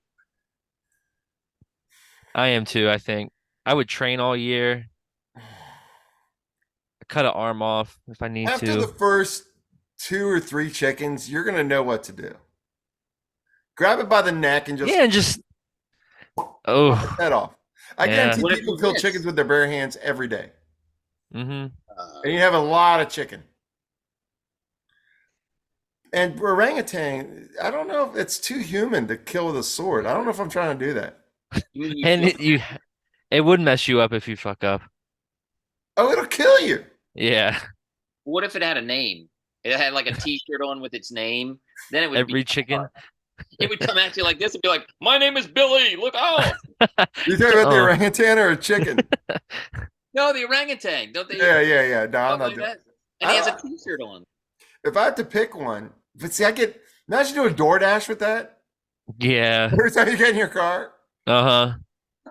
I am too, I think. I would train all year. Cut an arm off if I need to. After the first 2 or 3 chickens, you're going to know what to do. Grab it by the neck and just... Yeah, and just... Oh. Head off. I guarantee people kill chickens with their bare hands every day. Mm-hmm. And you have a lot of chicken. And orangutan, I don't know if it's too human to kill with a sword. I don't know if I'm trying to do that. And it would mess you up if you fuck up. Oh, it'll kill you. Yeah. What if it had a name? It had like a T-shirt on with its name. Then it would every chicken. It would come at you like this and be like, "My name is Billy. Look out!" You talking about the orangutan or a chicken? No, the orangutan. Don't they? Yeah. No, I'm not doing that. And he has a T-shirt on. If I had to pick one, but see, imagine doing DoorDash with that. Yeah. Every time you get in your car. Well,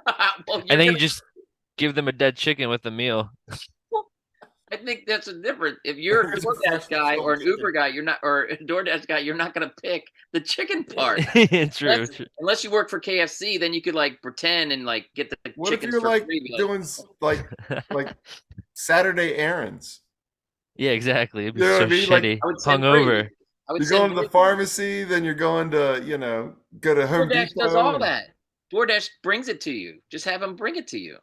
and then you just give them a dead chicken with the meal. I think that's a different. If you're a DoorDash guy or an Uber guy, or a DoorDash guy, you're not going to pick the chicken part. True. Unless you work for KFC, then you could like pretend and like get the what chicken. What if you're like doing like Saturday errands? Yeah, exactly. It'd be you know so I mean? shitty. Hungover. You're going to the pharmacy, then you're going to, go to Home DoorDash Depot. does all that. DoorDash brings it to you. Just have them bring it to you.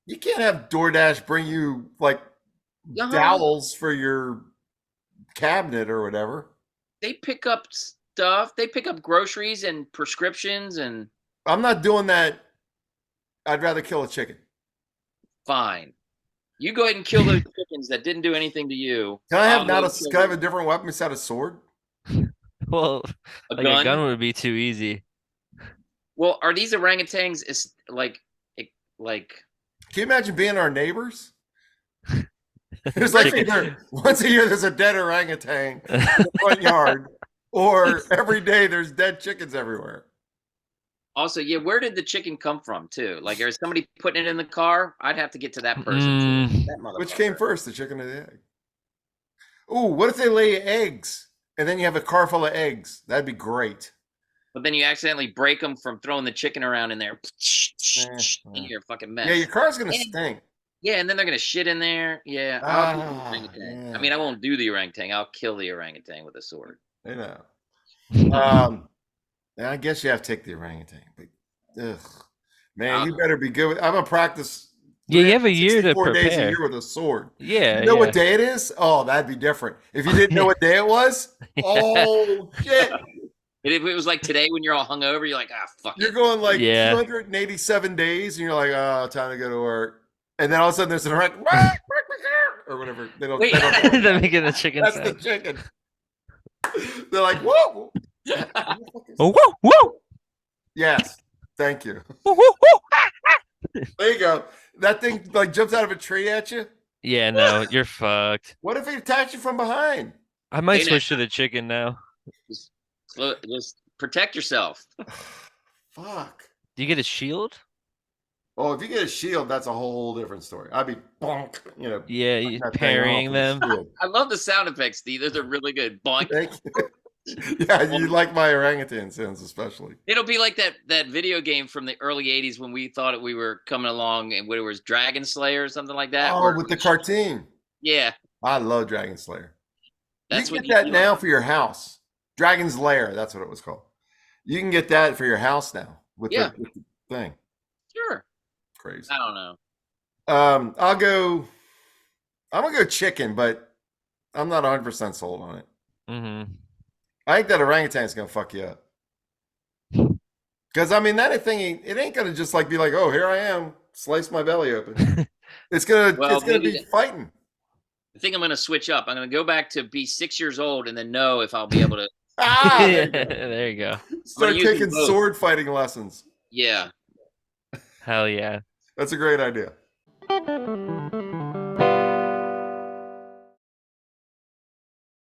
You can't have DoorDash bring you like dowels for your cabinet or whatever. They pick up stuff. They pick up groceries and prescriptions and. I'm not doing that. I'd rather kill a chicken. Fine. You go ahead and kill those chickens that didn't do anything to you. Can I have can I have a different weapon besides a sword? Well, a gun would be too easy. Well, are these orangutans like? Can you imagine being our neighbors? There's like once a year there's a dead orangutan in the front yard, or every day there's dead chickens everywhere. Also, yeah, where did the chicken come from, too? Like, is somebody putting it in the car? I'd have to get to that person. That Which came first, the chicken or the egg? Ooh, what if they lay eggs, and then you have a car full of eggs? That'd be great. But then you accidentally break them from throwing the chicken around in there. And you're a fucking mess. Yeah, your car's going to stink. Yeah, and then they're going to shit in there. Yeah, I'll do the orangutan. Yeah. I mean, I won't do the orangutan. I'll kill the orangutan with a sword. I guess you have to take the orangutan, but man, you better be good. I'm gonna practice. Yeah, you have a year to 4 days a prepare. year with a sword. Yeah, you know what day it is? Oh, that'd be different. If you didn't know what day it was, oh shit! If it was like today when you're all hungover, you're like, fuck. You're going like 287 days, and you're like, oh, time to go to work. And then all of a sudden there's an orangutan or whatever. They don't. They're making the chicken. That's the chicken. They're like, whoa. Oh, whoa, whoa. Yes, thank you. Whoa, whoa, whoa. There you go. That thing like jumps out of a tree at you. Yeah, no, you're fucked. What if it attacks you from behind? I might switch to the chicken now. Just protect yourself. Fuck. Do you get a shield? Oh, if you get a shield, that's a whole different story. I'd be bonk, Yeah, parrying them. I love the sound effects, Steve. Those are really good. Bonk. Thank you. Yeah, you like my orangutan sounds especially. It'll be like that video game from the early '80s when we thought we were coming along, and when it was Dragon Slayer or something like that. Oh, with the cartoon. Yeah, I love Dragon Slayer. that's You what can get that now for your house. Dragon's Lair, that's what it was called. You can get that for your house now with, Yeah. with the thing. Sure. Crazy. I don't know. I'm gonna go chicken, but I'm not 100% sold on it. Mm-hmm. I think that orangutan is gonna fuck you up. Because I mean, that thing, it ain't gonna just like be like, oh, here I am, slice my belly open. It's gonna be fighting. I think I'm gonna switch up. I'm gonna go back to be 6 years old and then know if I'll be able to. There you go. Start taking sword fighting lessons. Yeah. Hell yeah. That's a great idea.